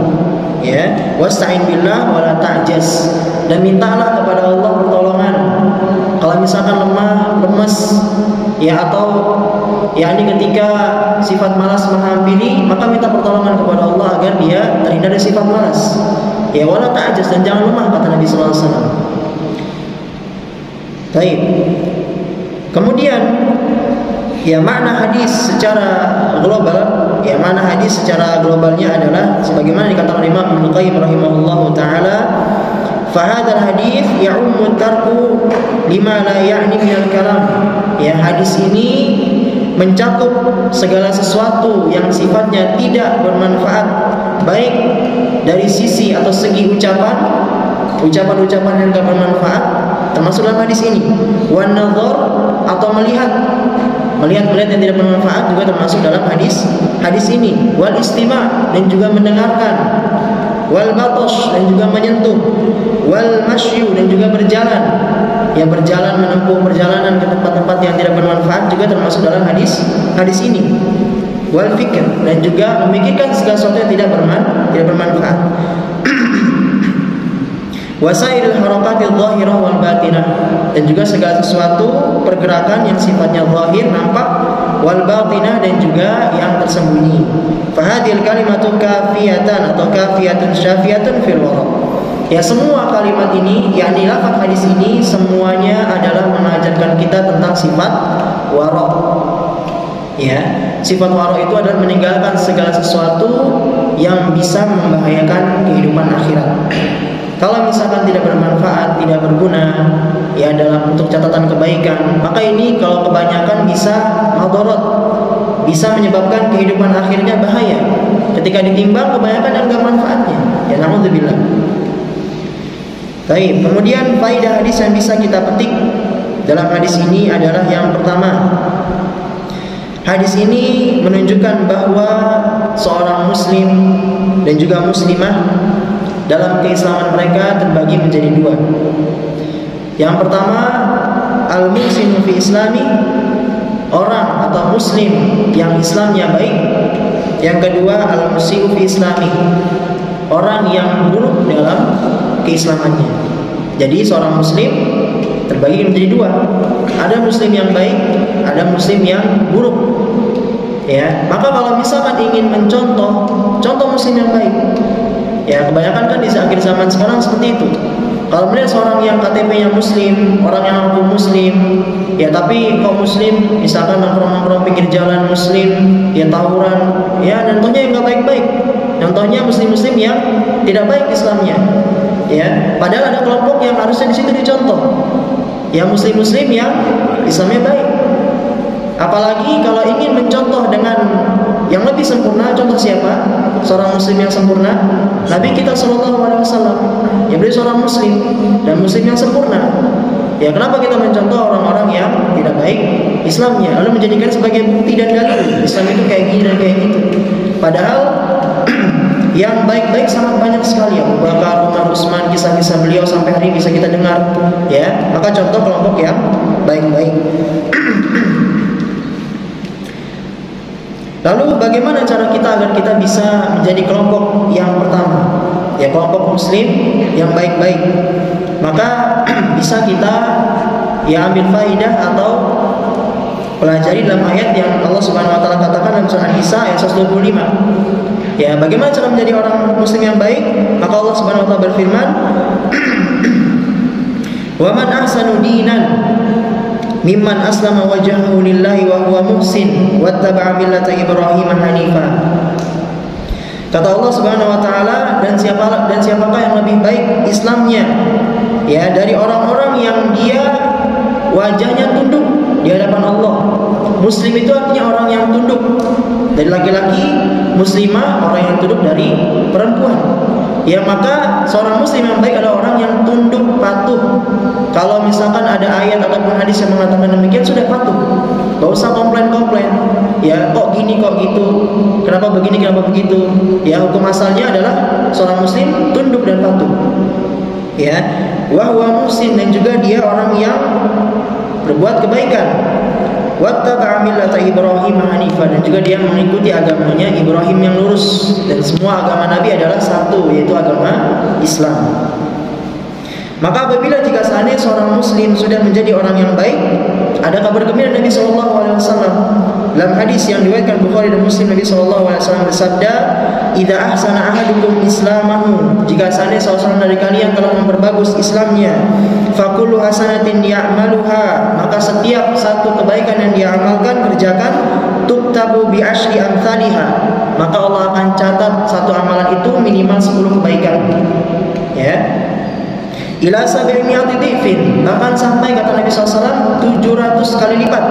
Ya, wasta'in billah wa la ta'jaz, dan mintalah kepada Allah pertolongan. Kalau misalkan lemah, lemes, ya atau yakni ketika sifat malas menghampiri, maka minta pertolongan kepada Allah agar dia terhindar dari sifat malas. Ya, wa la ta'jaz, dan jangan lemah kata Nabi sallallahu alaihi wasallam. Baik. Kemudian ya makna hadis secara global, ya makna hadis secara globalnya adalah sebagaimana dikatakan Imam Ibnu Qayyim rahimahullahu taala, fa hadzal hadis ya'ummu tarku lima la ya'ni minal kalam. Ya, hadis ini mencakup segala sesuatu yang sifatnya tidak bermanfaat, baik dari sisi atau segi ucapan-ucapan yang tidak bermanfaat, termasuk dalam hadis ini. Wan nadhar, atau melihat yang tidak bermanfaat juga termasuk dalam hadis ini. Wal istima', dan juga mendengarkan. Wal batash, dan juga menyentuh. Wal masyu, dan juga berjalan. Ya, berjalan menempuh perjalanan ke tempat-tempat yang tidak bermanfaat juga termasuk dalam hadis ini. Wal fikr, dan juga memikirkan segala sesuatu yang tidak bermanfaat. Wasairil harakatil zahirah wal batinah, dan juga segala sesuatu pergerakan yang sifatnya zahir, nampak, wal batinah, dan juga yang tersembunyi. Fahadil kalimatu kafiyatan atau kafiyatun syafiyatun fil wara'. Ya, semua kalimat ini, yakni lafaz hadis ini, semuanya adalah mengajarkan kita tentang sifat wara'. Ya, sifat wara' itu adalah meninggalkan segala sesuatu yang bisa membahayakan kehidupan akhirat. Kalau misalkan tidak bermanfaat, tidak berguna, ya dalam untuk catatan kebaikan, maka ini kalau kebanyakan bisa madarat, bisa menyebabkan kehidupan akhirnya bahaya. Ketika ditimbang kebanyakan yang enggak manfaatnya, ya naudzubillah. Baik, kemudian faedah hadis yang bisa kita petik dalam hadis ini adalah yang pertama, hadis ini menunjukkan bahwa seorang muslim dan juga muslimah dalam keislaman mereka terbagi menjadi dua. Yang pertama, al-muslimu fi islami, orang atau muslim yang Islamnya baik. Yang kedua, al-musii'u fi islami, orang yang buruk dalam keislamannya. Jadi seorang muslim terbagi menjadi dua. Ada muslim yang baik, ada muslim yang buruk. Ya, maka kalau misalkan ingin mencontoh muslim yang baik, ya kebanyakan kan di akhir zaman sekarang seperti itu. Kalau melihat seorang yang KTP-nya muslim, orang yang ngaku muslim, ya tapi kok muslim, misalkan nongkrong-nongkrong pinggir jalan muslim, ya tawuran, ya contohnya yang nggak baik-baik, contohnya muslim-muslim yang tidak baik Islamnya, ya. Padahal ada kelompok yang harusnya di situ dicontoh, ya muslim-muslim yang Islamnya baik. Apalagi kalau ingin mencontoh dengan yang lebih sempurna, contoh siapa? Seorang muslim yang sempurna, Nabi kita sallallahu alaihi wasallam. Ya, beliau seorang muslim dan muslim yang sempurna. Ya, kenapa kita mencontoh orang-orang yang tidak baik Islamnya, lalu menjadikan sebagai bukti dan dalil Islam itu kayak gini dan kayak gitu. Padahal yang baik-baik sangat banyak sekali. Abu Bakar, Umar, Utsman, kisah-kisah beliau sampai hari ini bisa kita dengar. Ya, maka contoh kelompok yang baik-baik. Lalu bagaimana cara kita agar kita bisa menjadi kelompok yang pertama? Ya, kelompok muslim yang baik-baik. Maka bisa kita ya ambil faidah atau pelajari dalam ayat yang Allah Subhanahu wa taala katakan dalam surah An-Nisa ayat 125. Ya, bagaimana cara menjadi orang muslim yang baik? Maka Allah Subhanahu wa taala berfirman, "Wa man ahsanu dinan mimman aslama wajhahu lillahi wa huwa muhsin wattaba'a millata Ibrahim hanifa." Kata Allah Subhanahu wa taala, dan siapakah yang lebih baik Islamnya, ya, dari orang-orang yang dia wajahnya tunduk di hadapan Allah. Muslim itu artinya orang yang tunduk dari laki-laki, muslimah orang yang tunduk dari perempuan. Ya, maka seorang muslim yang baik adalah orang yang tunduk, patuh. Kalau misalkan ada ayat ataupun hadis yang mengatakan demikian, sudah patuh. Gak usah komplain-komplain. Ya, kok gini, kok gitu. Kenapa begini, kenapa begitu. Ya, hukum asalnya adalah seorang muslim tunduk dan patuh. Ya, wa huwa muhsin, dan juga dia orang yang berbuat kebaikan. Wattaba'a millata Ibrahim hanifa, dan juga dia mengikuti agamanya Ibrahim yang lurus. Dan semua agama Nabi adalah satu, yaitu agama Islam. Maka apabila jika seandainya seorang muslim sudah menjadi orang yang baik, ada kabar gembira Nabi SAW dalam hadis yang diriwayatkan Bukhari dan Muslim. Nabi SAW bersabda, "Idza ahsana ahadukum islamahu," jika seandainya seorang dari kalian telah memperbagus Islamnya, "fakullu hasanatin ya'maluha," maka setiap satu kebaikan yang dia amalkan, kerjakan, "tuktabu bi asyri amsalihha," maka Allah akan catat satu amalan itu minimal 10 kebaikan. Ya. ila 700 dhifin, bahkan sampai kata Nabi SAW 700 kali lipat.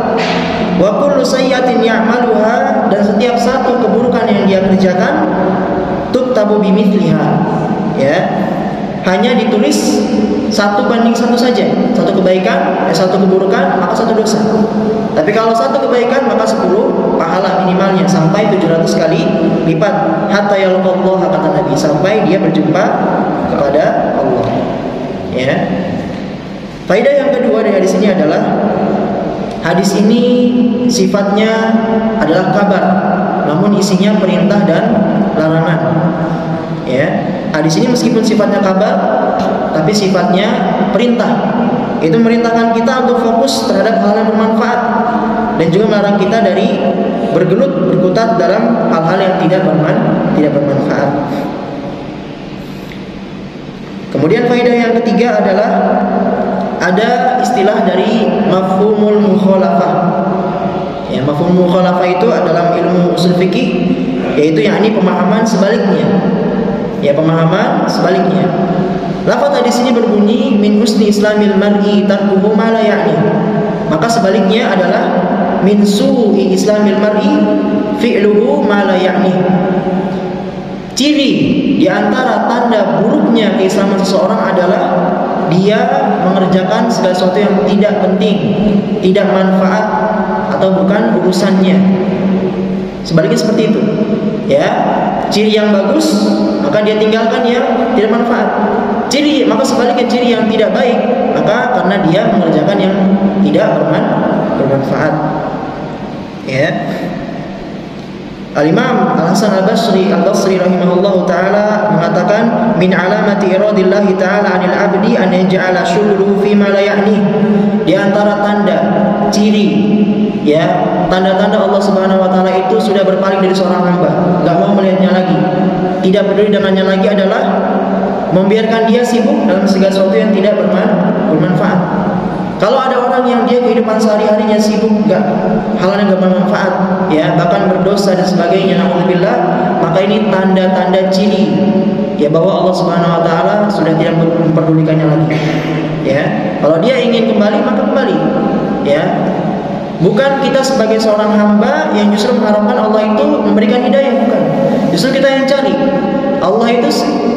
Wa kullu sayyi'atin ya'maluha, dan setiap satu keburukan yang dia kerjakan tuktabu bimithliha, ya, hanya ditulis 1:1 saja. Satu kebaikan, satu keburukan, maka 1 dosa. Tapi kalau 1 kebaikan maka 10 pahala minimalnya, sampai 700 kali lipat. Hatta yalqallah, kata Nabi, sampai dia berjumpa kepada Allah. Ya. Faedah yang kedua dari hadis ini adalah hadis ini sifatnya adalah kabar, namun isinya perintah dan larangan. Ya, hadis ini meskipun sifatnya kabar, tapi sifatnya perintah. Itu merintahkan kita untuk fokus terhadap hal yang bermanfaat, dan juga melarang kita dari bergelut berkutat dalam hal-hal yang tidak bermanfaat. Kemudian faedah yang ketiga adalah ada istilah dari mafhumul mukhalafah. Ya, mafhumul mukhalafah itu dalam ilmu usul fikih, yaitu yakni pemahaman sebaliknya. Ya, pemahaman sebaliknya. Lafaz hadis ini berbunyi min husni islamil mar'i tarkuhu ma la ya'ni. Maka sebaliknya adalah min su'i islamil mar'i fi'luhu ma la ya'ni. Ciri di antara tanda buruknya keislaman seseorang adalah dia mengerjakan segala sesuatu yang tidak penting, tidak manfaat, atau bukan urusannya. Sebaliknya seperti itu. Ya, ciri yang bagus maka dia tinggalkan yang tidak manfaat. Maka sebaliknya ciri yang tidak baik, maka karena dia mengerjakan yang tidak bermanfaat. Ya. Al-Imam Al-Hasan Al-Basri rahimahullahu taala mengatakan min alamati iradillahi taala 'anil 'abdi an yaj'ala syughluhu fi ma la ya'ni. Di antara tanda ciri, ya, tanda-tanda Allah Subhanahu wa taala itu sudah berpaling dari seorang hamba, enggak mau melihatnya lagi, tidak peduli dengannya lagi, adalah membiarkan dia sibuk dalam segala sesuatu yang tidak bermanfaat. Kalau ada orang yang dia kehidupan sehari-harinya sibuk hal yang enggak bermanfaat, ya, bahkan berdosa dan sebagainya, naudzubillah, maka ini tanda-tanda ciri, ya, bahwa Allah Subhanahu wa taala sudah tidak memperdulikannya lagi. Ya, kalau dia ingin kembali maka kembali. Ya. Bukan kita sebagai seorang hamba yang justru mengharapkan Allah itu memberikan hidayah, bukan. Justru kita yang cari. Allah itu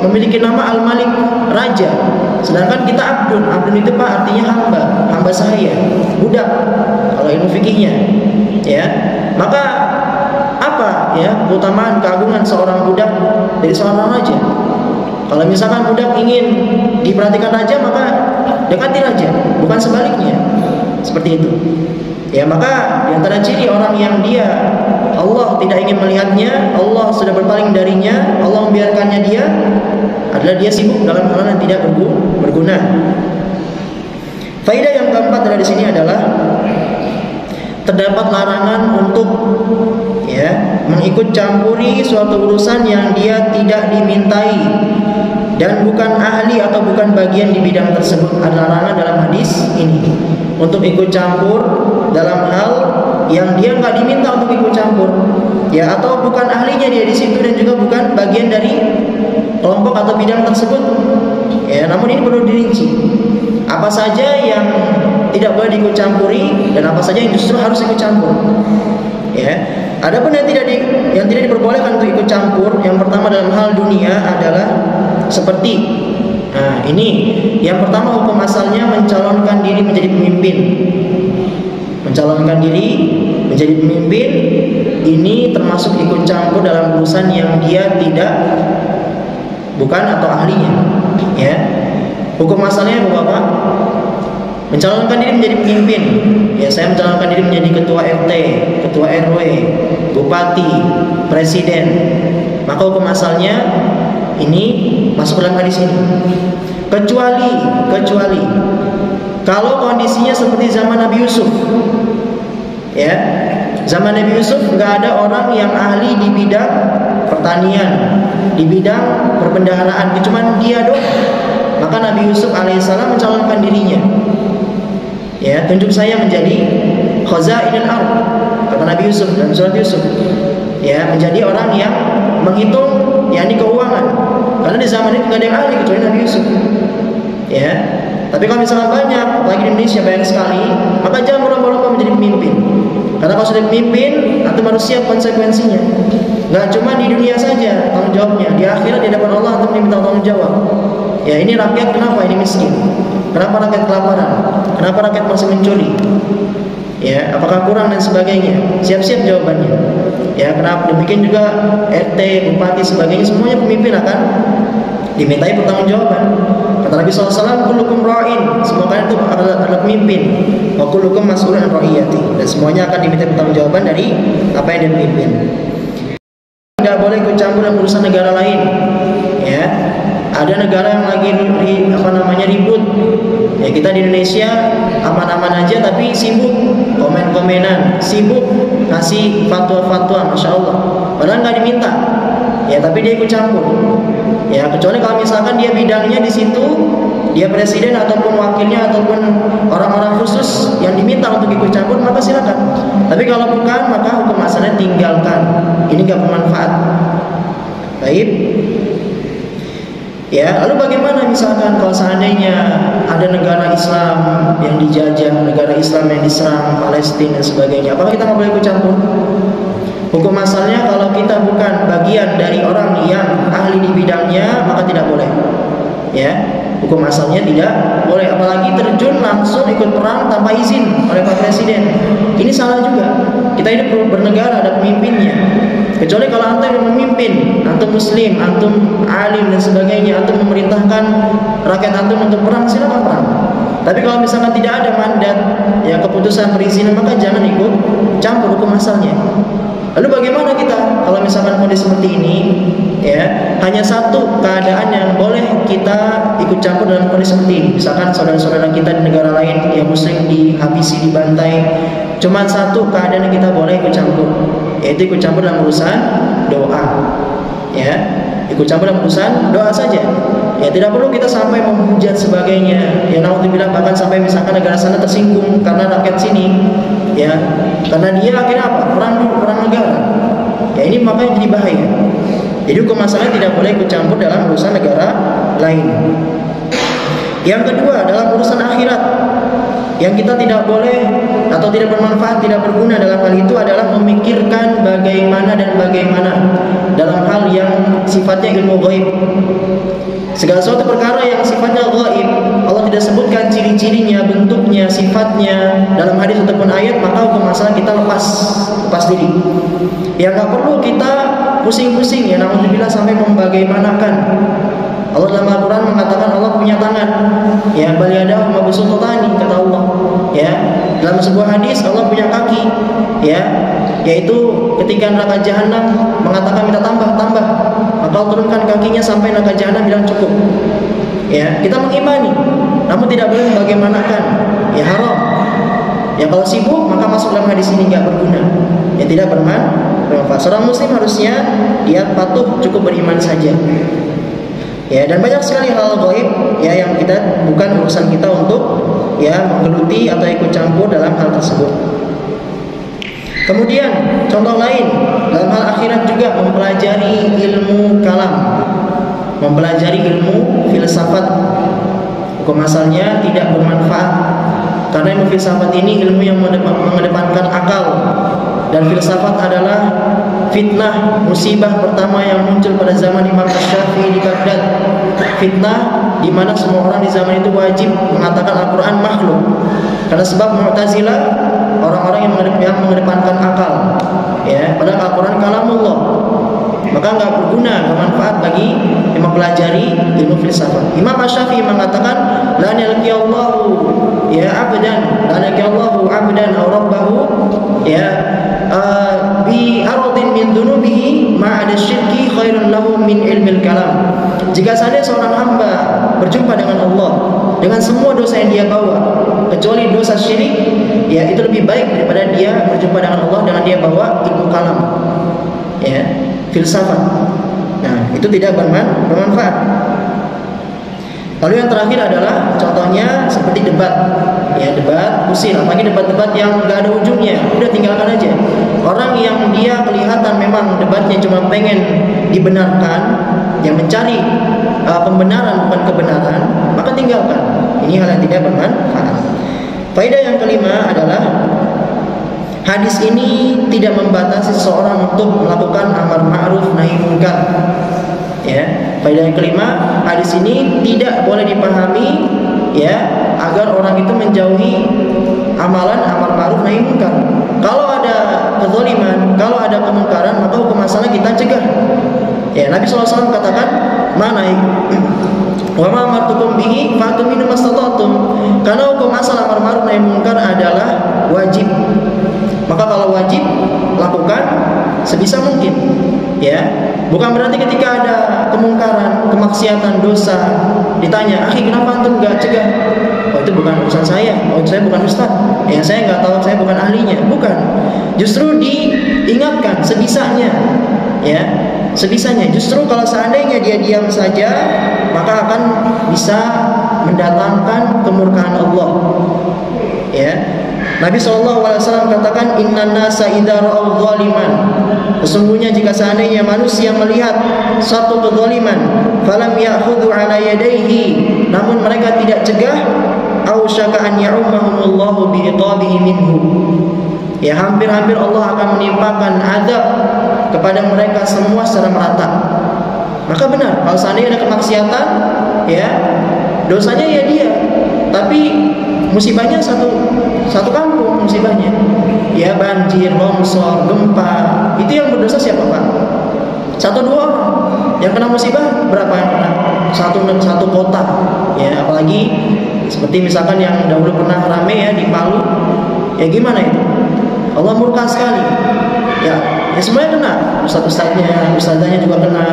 memiliki nama Al-Malik, Raja. Sedangkan kita Abdun. Abdun itu artinya hamba sahaya, budak kalau ilmu fikihnya. Ya. Maka apa, ya, keutamaan keagungan seorang budak dari seorang raja? Kalau misalkan budak ingin diperhatikan raja, maka dekati raja, bukan sebaliknya. Seperti itu. Ya, maka di antara ciri orang yang dia Allah tidak ingin melihatnya, Allah sudah berpaling darinya, Allah membiarkannya dia, adalah dia sibuk dalam hal yang tidak berguna. Faedah yang keempat dari sini adalah terdapat larangan untuk, ya, mengikut campuri suatu urusan yang dia tidak dimintai dan bukan ahli atau bukan bagian di bidang tersebut. Ada larangan dalam hadis ini untuk ikut campur dalam hal yang dia nggak diminta untuk ikut campur, ya, atau bukan ahlinya dia di situ dan juga bukan bagian dari kelompok atau bidang tersebut. Ya, namun ini perlu dirinci. Apa saja yang tidak boleh diikut campuri dan apa saja yang justru harus ikut campur. Ya, adapun yang tidak diperbolehkan untuk ikut campur, yang pertama dalam hal dunia adalah seperti, nah, ini yang pertama, hukum asalnya mencalonkan diri menjadi pemimpin. Mencalonkan diri menjadi pemimpin ini termasuk ikut campur dalam urusan yang dia bukan atau ahlinya. Ya, hukum asalnya Bapak, mencalonkan diri menjadi pemimpin. Ya, saya mencalonkan diri menjadi ketua RT, ketua RW, bupati, presiden. Maka hukum asalnya ini masuk dalam hadis ini. Kecuali kalau kondisinya seperti zaman Nabi Yusuf. Ya, zaman Nabi Yusuf nggak ada orang yang ahli di bidang pertanian, di bidang perbendaharaan, cuma dia doang. Maka Nabi Yusuf alaihissalam mencalonkan dirinya. Ya, tunjuk saya menjadi khazainul ardh, kata Nabi Yusuf dalam surat Yusuf. Ya, menjadi orang yang menghitung, yakni keuangan. Karena di zaman itu tidak ada yang ahli kecuali Nabi Yusuf. Ya. Tapi kalau misalnya banyak, apalagi di Indonesia banyak sekali, maka jangan berlomba-lomba menjadi pemimpin. Karena kalau sudah pemimpin, antum harus siap konsekuensinya. Gak cuma di dunia saja tanggung jawabnya, di akhirat di depan Allah antum diminta tanggung jawab. Ya, ini rakyat kenapa ini miskin? Kenapa rakyat kelaparan? Kenapa rakyat masih mencuri? Ya, apakah kurang dan sebagainya? Siap-siap jawabannya. Ya, kenapa? Demikian juga RT, bupati, sebagainya, semuanya pemimpin akan dimintai pertanggungjawaban. Kata Nabi SAW, kullukum ra'in, semua kalian itu adalah pemimpin. Wa kullukum mas'ulun an ra'iyati, dan semuanya akan dimintai pertanggungjawaban dari apa yang dia pimpin. Tidak boleh ikut campur dalam urusan negara lain. Ya, ada negara yang lagi ribut. Ya, kita di Indonesia aman-aman aja, tapi sibuk komen-komenan, sibuk ngasih fatwa-fatwa, masya Allah. Padahal nggak diminta. Ya, tapi dia ikut campur. Ya, kecuali kalau misalkan dia bidangnya di situ, dia presiden ataupun wakilnya ataupun orang-orang khusus yang diminta untuk ikut campur, maka silakan. Tapi kalau bukan, maka hukum asalnya tinggalkan. Ini nggak bermanfaat. Baik. Ya, lalu bagaimana misalkan kalau seandainya ada negara Islam yang dijajah, negara Islam yang diserang, Palestina dan sebagainya, apakah kita nggak boleh ikut campur? Hukum asalnya kalau kita bukan bagian dari orang yang ahli di bidangnya, maka tidak boleh. Ya, hukum asalnya tidak boleh, apalagi terjun langsung ikut perang tanpa izin oleh Pak Presiden. Ini salah juga. Kita hidup bernegara, ada pemimpinnya. Kecuali kalau antum yang memimpin, antum muslim, antum alim dan sebagainya, antum memerintahkan rakyat antum untuk perang, silakan perang. Tapi kalau misalkan tidak ada mandat, ya keputusan perizinan, maka jangan ikut campur hukum asalnya. Lalu bagaimana kita kalau misalkan kondisi seperti ini? Ya, hanya satu keadaan yang boleh kita ikut campur dalam kondisi seperti ini. Misalkan saudara-saudara kita di negara lain yang muslim dihabisi, dibantai, cuma satu keadaan yang kita boleh ikut campur, yaitu ikut campur dalam urusan doa. Ya, ikut campur dalam urusan doa saja. Ya, tidak perlu kita sampai menghujat sebagainya. Ya, naudzubillah, bahkan sampai misalkan negara sana tersinggung karena rakyat sini. Ya, karena dia akhirnya apa? Perang negara. Ya, ini makanya jadi bahaya. Jadi hukum asalnya tidak boleh ikut campur dalam urusan negara lain. Yang kedua, dalam urusan akhirat, yang kita tidak boleh atau tidak bermanfaat, tidak berguna dalam hal itu adalah memikirkan bagaimana dan bagaimana dalam hal yang sifatnya ilmu gaib. Segala suatu perkara yang sifatnya gaib, Allah tidak sebutkan ciri-cirinya, bentuknya, sifatnya dalam hadis ataupun ayat, maka hukum asalnya kita lepas diri. Ya, nggak perlu kita pusing-pusing, ya, naudzubillah, sampai membagaimanakan. Allah dalam Al-Quran mengatakan Allah punya tangan. Ya, bal yadahu mabsuutatan, kata Allah. Ya, dalam sebuah hadis Allah punya kaki. Ya, yaitu ketika neraka jahanam mengatakan minta tambah, maka Allah turunkan kakinya sampai neraka jahanam bilang cukup. Ya, kita mengimani, namun tidak boleh membagaimanakan. Ya, haram. Ya, kalau sibuk maka masuk dalam hadis ini nggak berguna. Ya, tidak bermanfaat. Seorang muslim harusnya dia patuh, cukup beriman saja. Ya, dan banyak sekali hal gaib ya yang kita bukan urusan kita untuk ya menggeluti atau ikut campur dalam hal tersebut. Kemudian contoh lain dalam hal akhirat juga mempelajari ilmu kalam, mempelajari ilmu filsafat. Hukum asalnya tidak bermanfaat karena ilmu filsafat ini ilmu yang mengedepankan akal, dan filsafat adalah fitnah, musibah pertama yang muncul pada zaman Imam Syafi'i di Baghdad. Fitnah di mana semua orang di zaman itu wajib mengatakan Al-Quran makhluk. Karena sebab Mu'tazilah orang-orang yang mengedepankan akal. Ya, padahal Al-Quran kalamullah. Maka enggak berguna, bermanfaat bagi yang mempelajari ilmu filsafat. Imam Syafi'i mengatakan la yalqiyallahu ya abdan, la yalqiyallahu abdan aw rabbahu ya bi ardin min dunubihi ma'ada syirki khairun lahu min ilmil kalam. Jika saja seorang hamba berjumpa dengan Allah dengan semua dosa yang dia bawa kecuali dosa syirik, ya itu lebih baik daripada dia berjumpa dengan Allah dengan dia bawa ilmu kalam, ya, filsafat. Nah, itu tidak bermanfaat. Lalu yang terakhir adalah contohnya seperti debat. Ya, debat pusing, apalagi debat-debat yang nggak ada ujungnya, udah tinggalkan aja. Orang yang dia kelihatan memang debatnya cuma pengen dibenarkan, yang mencari pembenaran bukan kebenaran, maka tinggalkan. Ini hal yang tidak bermanfaat. Faedah yang kelima adalah hadis ini tidak membatasi seseorang untuk melakukan amar ma'ruf nahi munkar. Ya, faedah yang kelima, hadis ini tidak boleh dipahami ya agar orang itu menjauhi amalan amar ma'ruf nahi munkar. Kalau ada kezaliman, kalau ada kemungkaran, maka hukum asalnya kita cegah. Ya, Nabi SAW katakan, "Mana wa ma amartukum bihi fa'tu minhu mastata'tum." Karena hukum asal amar ma'ruf nahi munkar adalah wajib. Maka kalau wajib, lakukan sebisa mungkin. Ya, bukan berarti ketika ada kemungkaran, kemaksiatan, dosa, ditanya, "Akhi, kenapa antum enggak cegah?" "Oh, itu bukan urusan saya. Oh, saya bukan ustaz. Ya, saya enggak tahu, saya bukan ahlinya." Bukan. Justru diingatkan sebisanya. Ya, sebisanya. Justru kalau seandainya dia diam saja, maka akan bisa mendatangkan kemurkaan Allah. Ya. Nabi SAW katakan, "Innan nasa idza ra'aw zaliman." Sesungguhnya jika seandainya manusia melihat suatu kezaliman, falam ya'khudhu 'ala yadayhi, namun mereka tidak cegah, ausyaka an ya'ummahumullahu bi'iqabihi minhu. Ya, hampir-hampir Allah akan menimpakan azab kepada mereka semua secara merata. Maka benar, kalau seandainya ada kemaksiatan, ya, dosanya ya dia, tapi musibahnya satu kampung musibahnya. Ya, banjir, longsor, gempa. Itu yang berdosa siapa, Pak? 1-2 orang. Yang kena musibah berapa yang kena? Satu kota. Ya, apalagi seperti misalkan yang dahulu pernah rame ya di Palu. Ya gimana itu? Allah murka sekali. Ya semuanya kena. Ustazahnya juga kena.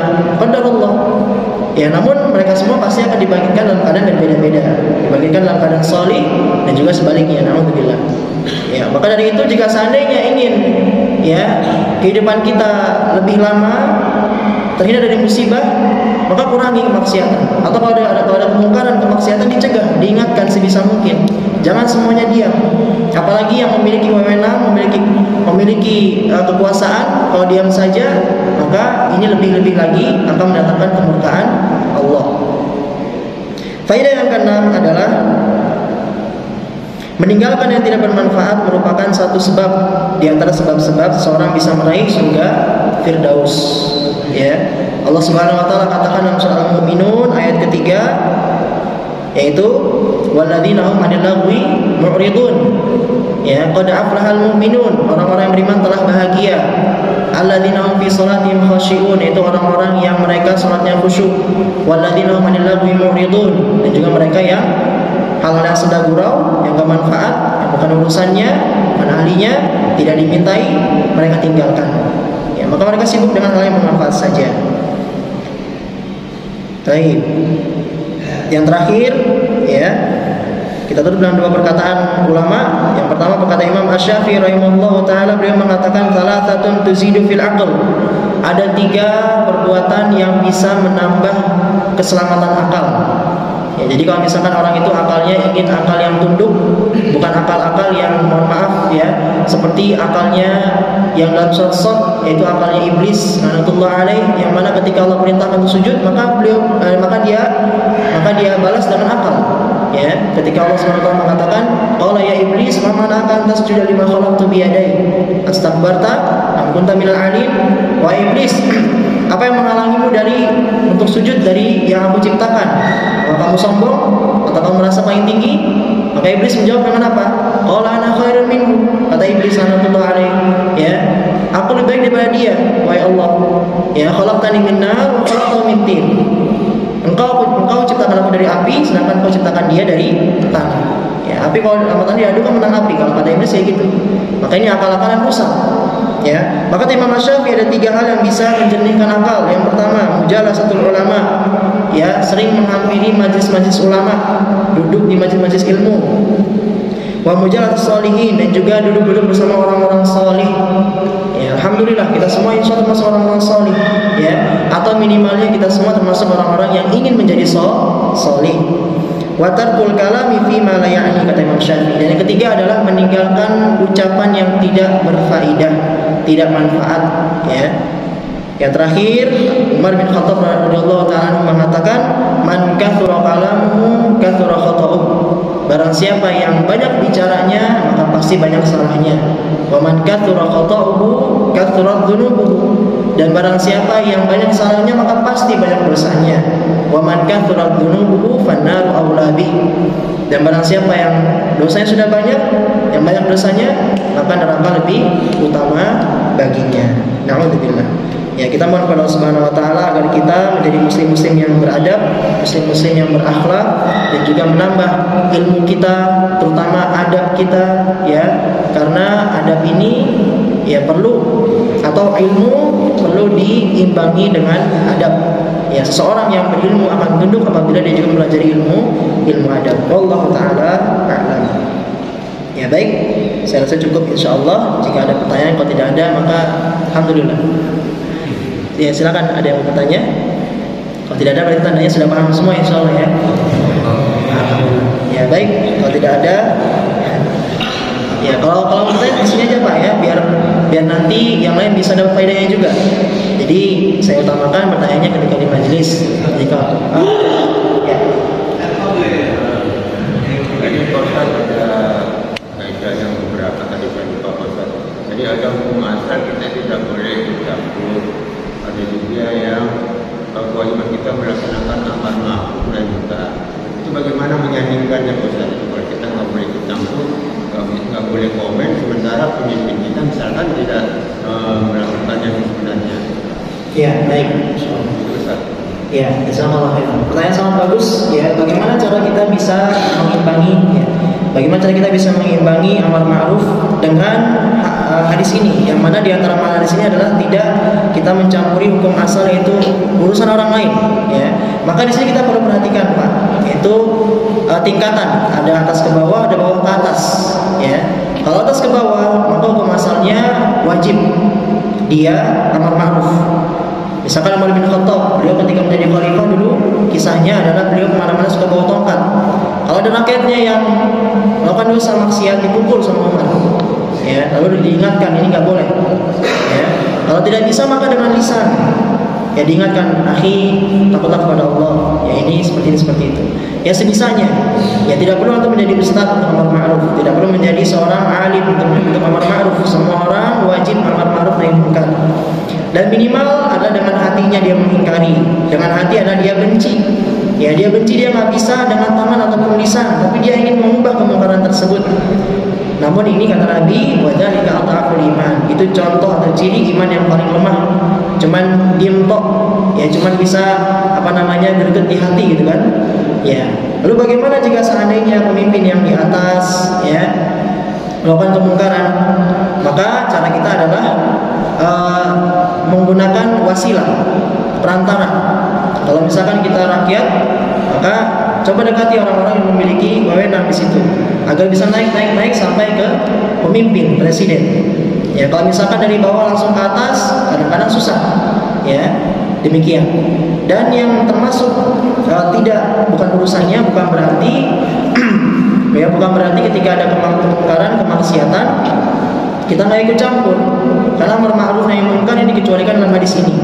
Qadar Allah. Ya, namun mereka semua pasti akan dibagikan dalam keadaan berbeda-beda. Dibagikan dalam keadaan sholih dan juga sebaliknya. Alhamdulillah. Ya, maka dari itu jika seandainya ingin ya kehidupan kita lebih lama terhindar dari musibah, maka kurangi kemaksiatan. Atau kalau ada kemungkaran, kemaksiatan dicegah, diingatkan sebisa mungkin. Jangan semuanya diam. Apalagi yang memiliki wewenang, memiliki kekuasaan, kalau diam saja, maka ini lebih-lebih lagi akan mendatangkan kemurkaan Allah. Faedah yang keenam adalah meninggalkan yang tidak bermanfaat merupakan satu sebab di antara sebab-sebab seseorang bisa meraih surga Firdaus. Ya, Allah Subhanahu wa taala katakan dalam surah Al-Mu'minun ayat ketiga, yaitu walladzina hum 'anil lagwi mu'ridun. Ya, qad aflahal mu'minun, orang-orang yang beriman telah bahagia. Alladzina hum fi shalatihim khashi'un, itu orang-orang yang mereka salatnya khusyuk. Walladzina hum 'anil lagwi mu'ridun, dan juga mereka yang hal-hal yang sedang gurau, yang gak manfaat, yang bukan urusannya, bukan ahlinya, tidak dimintai, mereka tinggalkan. Ya, maka mereka sibuk dengan hal yang bermanfaat saja. Baik. Yang terakhir, ya, kita tutup dengan dua perkataan ulama. Yang pertama perkataan Imam Asy-Syafi'i rahimahullahu taala, beliau mengatakan salasatun tuzidu fil aql. Ada 3 perbuatan yang bisa menambah keselamatan akal. Ya, jadi kalau misalkan orang itu akalnya ingin akal yang tunduk, bukan akal-akal yang mohon maaf ya, seperti akalnya yang dalam surat, yaitu akalnya iblis laknatullah alaih, yang mana ketika Allah perintahkan untuk sujud, maka dia balas dengan akal. Ya, ketika Allah SWT mengatakan, qala ya iblis ma mana'aka an tasjuda lima khalaqtu bi yadayya astakbarta am kunta minal 'alin. Wahai iblis, apa yang menghalangimu dari untuk sujud dari yang aku ciptakan? Apakah kamu sombong atau kamu merasa paling tinggi? Maka iblis menjawab dengan apa? Qala ana khairun minhu. Kata iblis laknatullah alaih, ya, aku lebih baik daripada dia, wahai Allah. Ya, khalaqtani min nar wa khalaqtahu min tin. Engkau ciptakan aku dari api, sedangkan kau ciptakan dia dari tanah. Ya, api kalau sama tanah diadu kan menang api. Kalau pada iblis kayak gitu. Maka ini akal-akal yang rusak. Ya, maka Imam Asy-Syafi'i ada 3 hal yang bisa menjernihkan akal. Yang pertama, mujalasatul ulama. Ya, sering menghampiri majlis-majlis ulama, duduk di majlis-majlis ilmu. Wa mujalasatus sholihin, dan juga duduk-duduk bersama orang-orang salih. Ya, alhamdulillah kita semua insyaallah termasuk orang-orang salih, ya. Atau minimalnya kita semua termasuk orang-orang yang ingin menjadi salih. Wa tarkul kalami fi ma la ya'ni, kata Imam Syafi'i. Dan yang ketiga adalah meninggalkan ucapan yang tidak berfaedah, tidak manfaat, ya. Yang terakhir, Umar bin Khattab radhiyallahu ta'ala mengatakan, man kathura kalamuhu kathura khata'uhu. Barang siapa yang banyak bicaranya maka pasti banyak salahnya. Wa man kathura khata'uhu kathurat dzunubuhu. Dan barang siapa yang banyak salahnya maka pasti banyak dosanya. Wa man kathurat dzunubuhu fannaru aula bih. Dan barang siapa yang dosanya sudah banyak, yang banyak dosanya, maka neraka lebih utama baginya. Na'udzubillah. Ya, kita mohon kepada Allah Subhanahu wa taala agar kita menjadi muslim-muslim yang beradab, muslim-muslim yang berakhlak, dan juga menambah ilmu kita, terutama adab kita, ya. Karena adab ini ya perlu, atau ilmu perlu diimbangi dengan adab. Ya, seseorang yang berilmu akan tunduk apabila dia juga mempelajari ilmu adab. Wallahu taala a'lam. Ya, baik, saya rasa cukup insyaallah. Jika ada pertanyaan, kalau tidak ada maka alhamdulillah. Ya, silakan, ada yang mau bertanya? Kalau tidak ada berarti tandanya sudah paham semua insyaallah ya. Ya, baik, kalau tidak ada ya, kalau bertanya di sini aja Pak ya, biar nanti yang lain bisa dapat faedahnya juga. Jadi saya utamakan pertanyaannya ketika di majelis. Jika ya. Tadi Pak Ustaz ada faedah yang beberapa tadi Pak Ustaz. Jadi ada hukum asal kita tidak boleh bercampur. Ada juga yang kewajiban kita melaksanakan amar ma'ruf nahi munkar. Itu bagaimana menyandingkannya Pak Ustaz? Itu kalau kita nggak boleh bercampur, nggak boleh komen, sementara pemimpin kita misalkan tidak melakukan yang sebenarnya. Ya, baik. Ya, jazakallahu khairan. Pertanyaan sangat bagus. Ya, bagaimana cara kita bisa mengimbangi? Ya, bagaimana cara kita bisa mengimbangi amar ma'ruf dengan hadis ini? Yang mana di antara makna hadis ini adalah tidak kita mencampuri hukum asal, yaitu urusan orang lain. Ya, maka di sini kita perlu perhatikan Pak, yaitu tingkatan. Ada atas ke bawah, ada bawah ke atas. Ya, kalau atas ke bawah maka hukum asalnya wajib dia amar ma'ruf. Misalkan Umar bin Khattab, beliau ketika menjadi khalifah dulu, kisahnya adalah beliau kemana-mana suka bawa tongkat. Kalau ada rakyatnya yang melakukan dosa maksiat, dipukul sama Umar. Ya, lalu diingatkan ini nggak boleh. Ya, kalau tidak bisa maka dengan lisan. Ya, diingatkan, akhi, takutlah kepada Allah. Ya, ini seperti itu. Ya, sebisanya. Ya, tidak perlu untuk menjadi ustaz untuk amar ma'ruf, tidak perlu menjadi seorang alim untuk amar ma'ruf. Semua orang wajib amar ma'ruf nahi munkar. Dan minimal adalah dengan hatinya dia mengingkari, dengan hati adalah dia benci. Ya, dia benci, dia nggak bisa dengan tangan ataupun lisan, tapi dia ingin mengubah kemungkaran tersebut. Namun ini kata Nabi, wadzalika adhaful iman. Itu contoh atau ciri iman yang paling lemah. Cuman diem tok, ya cuman bisa greget di hati gitu kan. Ya. Lalu bagaimana jika seandainya pemimpin yang di atas ya melakukan kemungkaran? Maka cara kita adalah menggunakan wasilah, perantara. Kalau misalkan kita rakyat, maka coba dekati orang-orang yang memiliki wewenang di situ agar bisa naik sampai ke pemimpin, presiden. Ya, kalau misalkan dari bawah langsung ke atas, kadang-kadang susah. Ya, demikian. Dan yang termasuk bukan urusannya, bukan berarti ya, bukan berarti ketika ada kemungkaran, kemaksiatan kita nggak ikut campur. Karena amar ma'ruf nahi munkar ini dikecualikan dalam hadis ini.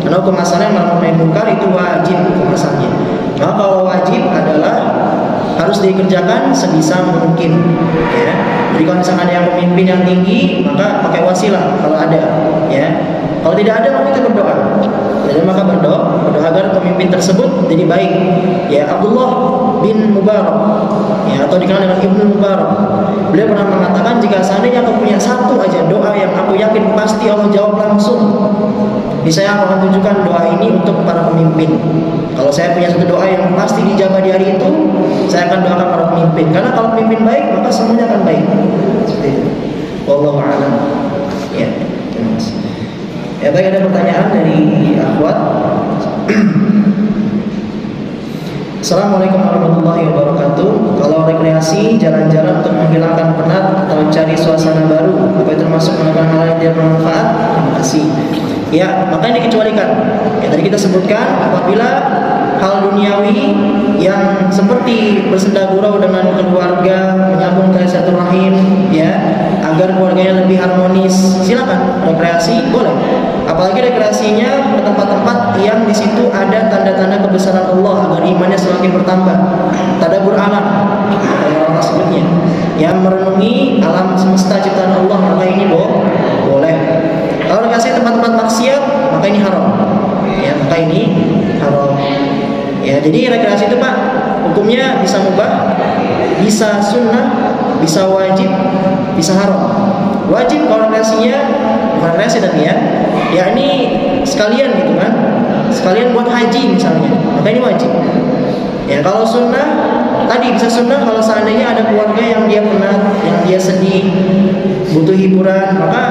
Karena hukum asalnya amar ma'ruf nahi munkar itu wajib hukum asalnya. Maka kalau wajib adalah harus dikerjakan sebisa mungkin. Ya. Jadi kalau misalkan ada yang pemimpin yang tinggi, maka pakai wasilah kalau ada. Ya. Kalau tidak ada, maka kita berdoa. Jadi maka berdoa agar pemimpin tersebut jadi baik. Ya, Abdullah bin Mubarak, ya, atau dikenal dengan Ibnu Mubarak. Beliau pernah mengatakan, jika seandainya aku punya satu aja doa yang aku yakin pasti Allah jawab langsung, saya akan tunjukkan doa ini untuk para pemimpin. Kalau saya punya satu doa yang pasti dijawab di hari itu, saya akan doakan para pemimpin. Karena kalau pemimpin baik, maka semuanya akan baik. Seperti itu. Wallahu a'lam. Ya, terima kasih. Ya, baik, ada pertanyaan dari akhwat. Assalamualaikum warahmatullahi wabarakatuh. Kalau rekreasi, jalan-jalan untuk menghilangkan penat atau cari suasana baru, apa itu termasuk melakukan hal yang tidak bermanfaat? Terima kasih. Ya, maka ini dikecualikan. Ya, tadi kita sebutkan apabila hal duniawi yang seperti bersenda gurau dengan keluarga, menyambung tali silaturahim, ya, agar keluarganya lebih harmonis, silakan rekreasi, boleh. Apalagi rekreasinya ke tempat-tempat yang di situ ada tanda-tanda kebesaran Allah agar imannya semakin bertambah. Tadabbur alam, orang sebutnya, yang merenungi alam semesta ciptaan Allah, maka ini boleh. Kalau rekreasi tempat-tempat maksiat, maka ini haram. Ya, maka ini haram. Ya, jadi rekreasi itu Pak, hukumnya bisa mubah, bisa sunnah, bisa wajib, bisa haram. Wajib kalau rekreasinya bukan rekreasi tapi ya ini sekalian gitu kan, sekalian buat haji misalnya, maka ini wajib. Ya, kalau sunnah tadi bisa sunnah kalau seandainya ada keluarga yang dia penat, yang dia sedih, butuh hiburan, maka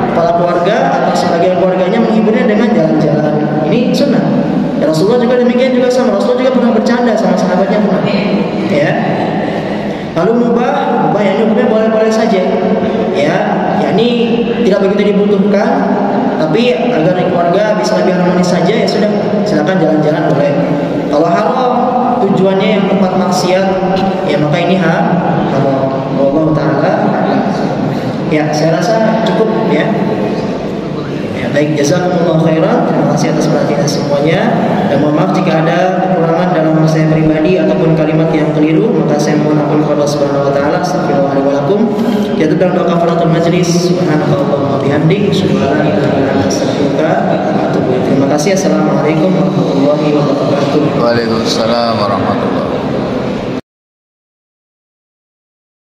kepala keluarga atau sebagian keluarganya menghiburnya dengan jalan-jalan. Ini sunnah. Ya, Rasulullah juga demikian juga sama. Rasulullah juga pernah bercanda sama sahabatnya pernah. Ya. Lalu mubah yang hukumnya boleh-boleh saja. Ya, ini tidak begitu dibutuhkan, tapi agar keluarga bisa lebih harmonis saja, ya sudah, silakan jalan-jalan boleh. Kalau haram tujuannya yang tempat maksiat, ya maka ini haram. Allah Taala. Ya, saya rasa cukup ya. Baik, jazakumullah khairan. Terima kasih atas perhatian semuanya. Dan mohon maaf jika ada kekurangan dalam saya pribadi ataupun kalimat yang keliru, maka saya mohon ampun kepada Allah Subhanahu wa taala. Astagfirullahaladzim wa lakum. Kita dalam doa kafaratul majlis. Subhanakallahumma bihamdik, asyhadu an la ilaha illa anta, astaghfiruka wa atubu ilaik. Terima kasih. Assalamualaikum warahmatullahi wabarakatuh. Waalaikumsalam warahmatullahi wabarakatuh.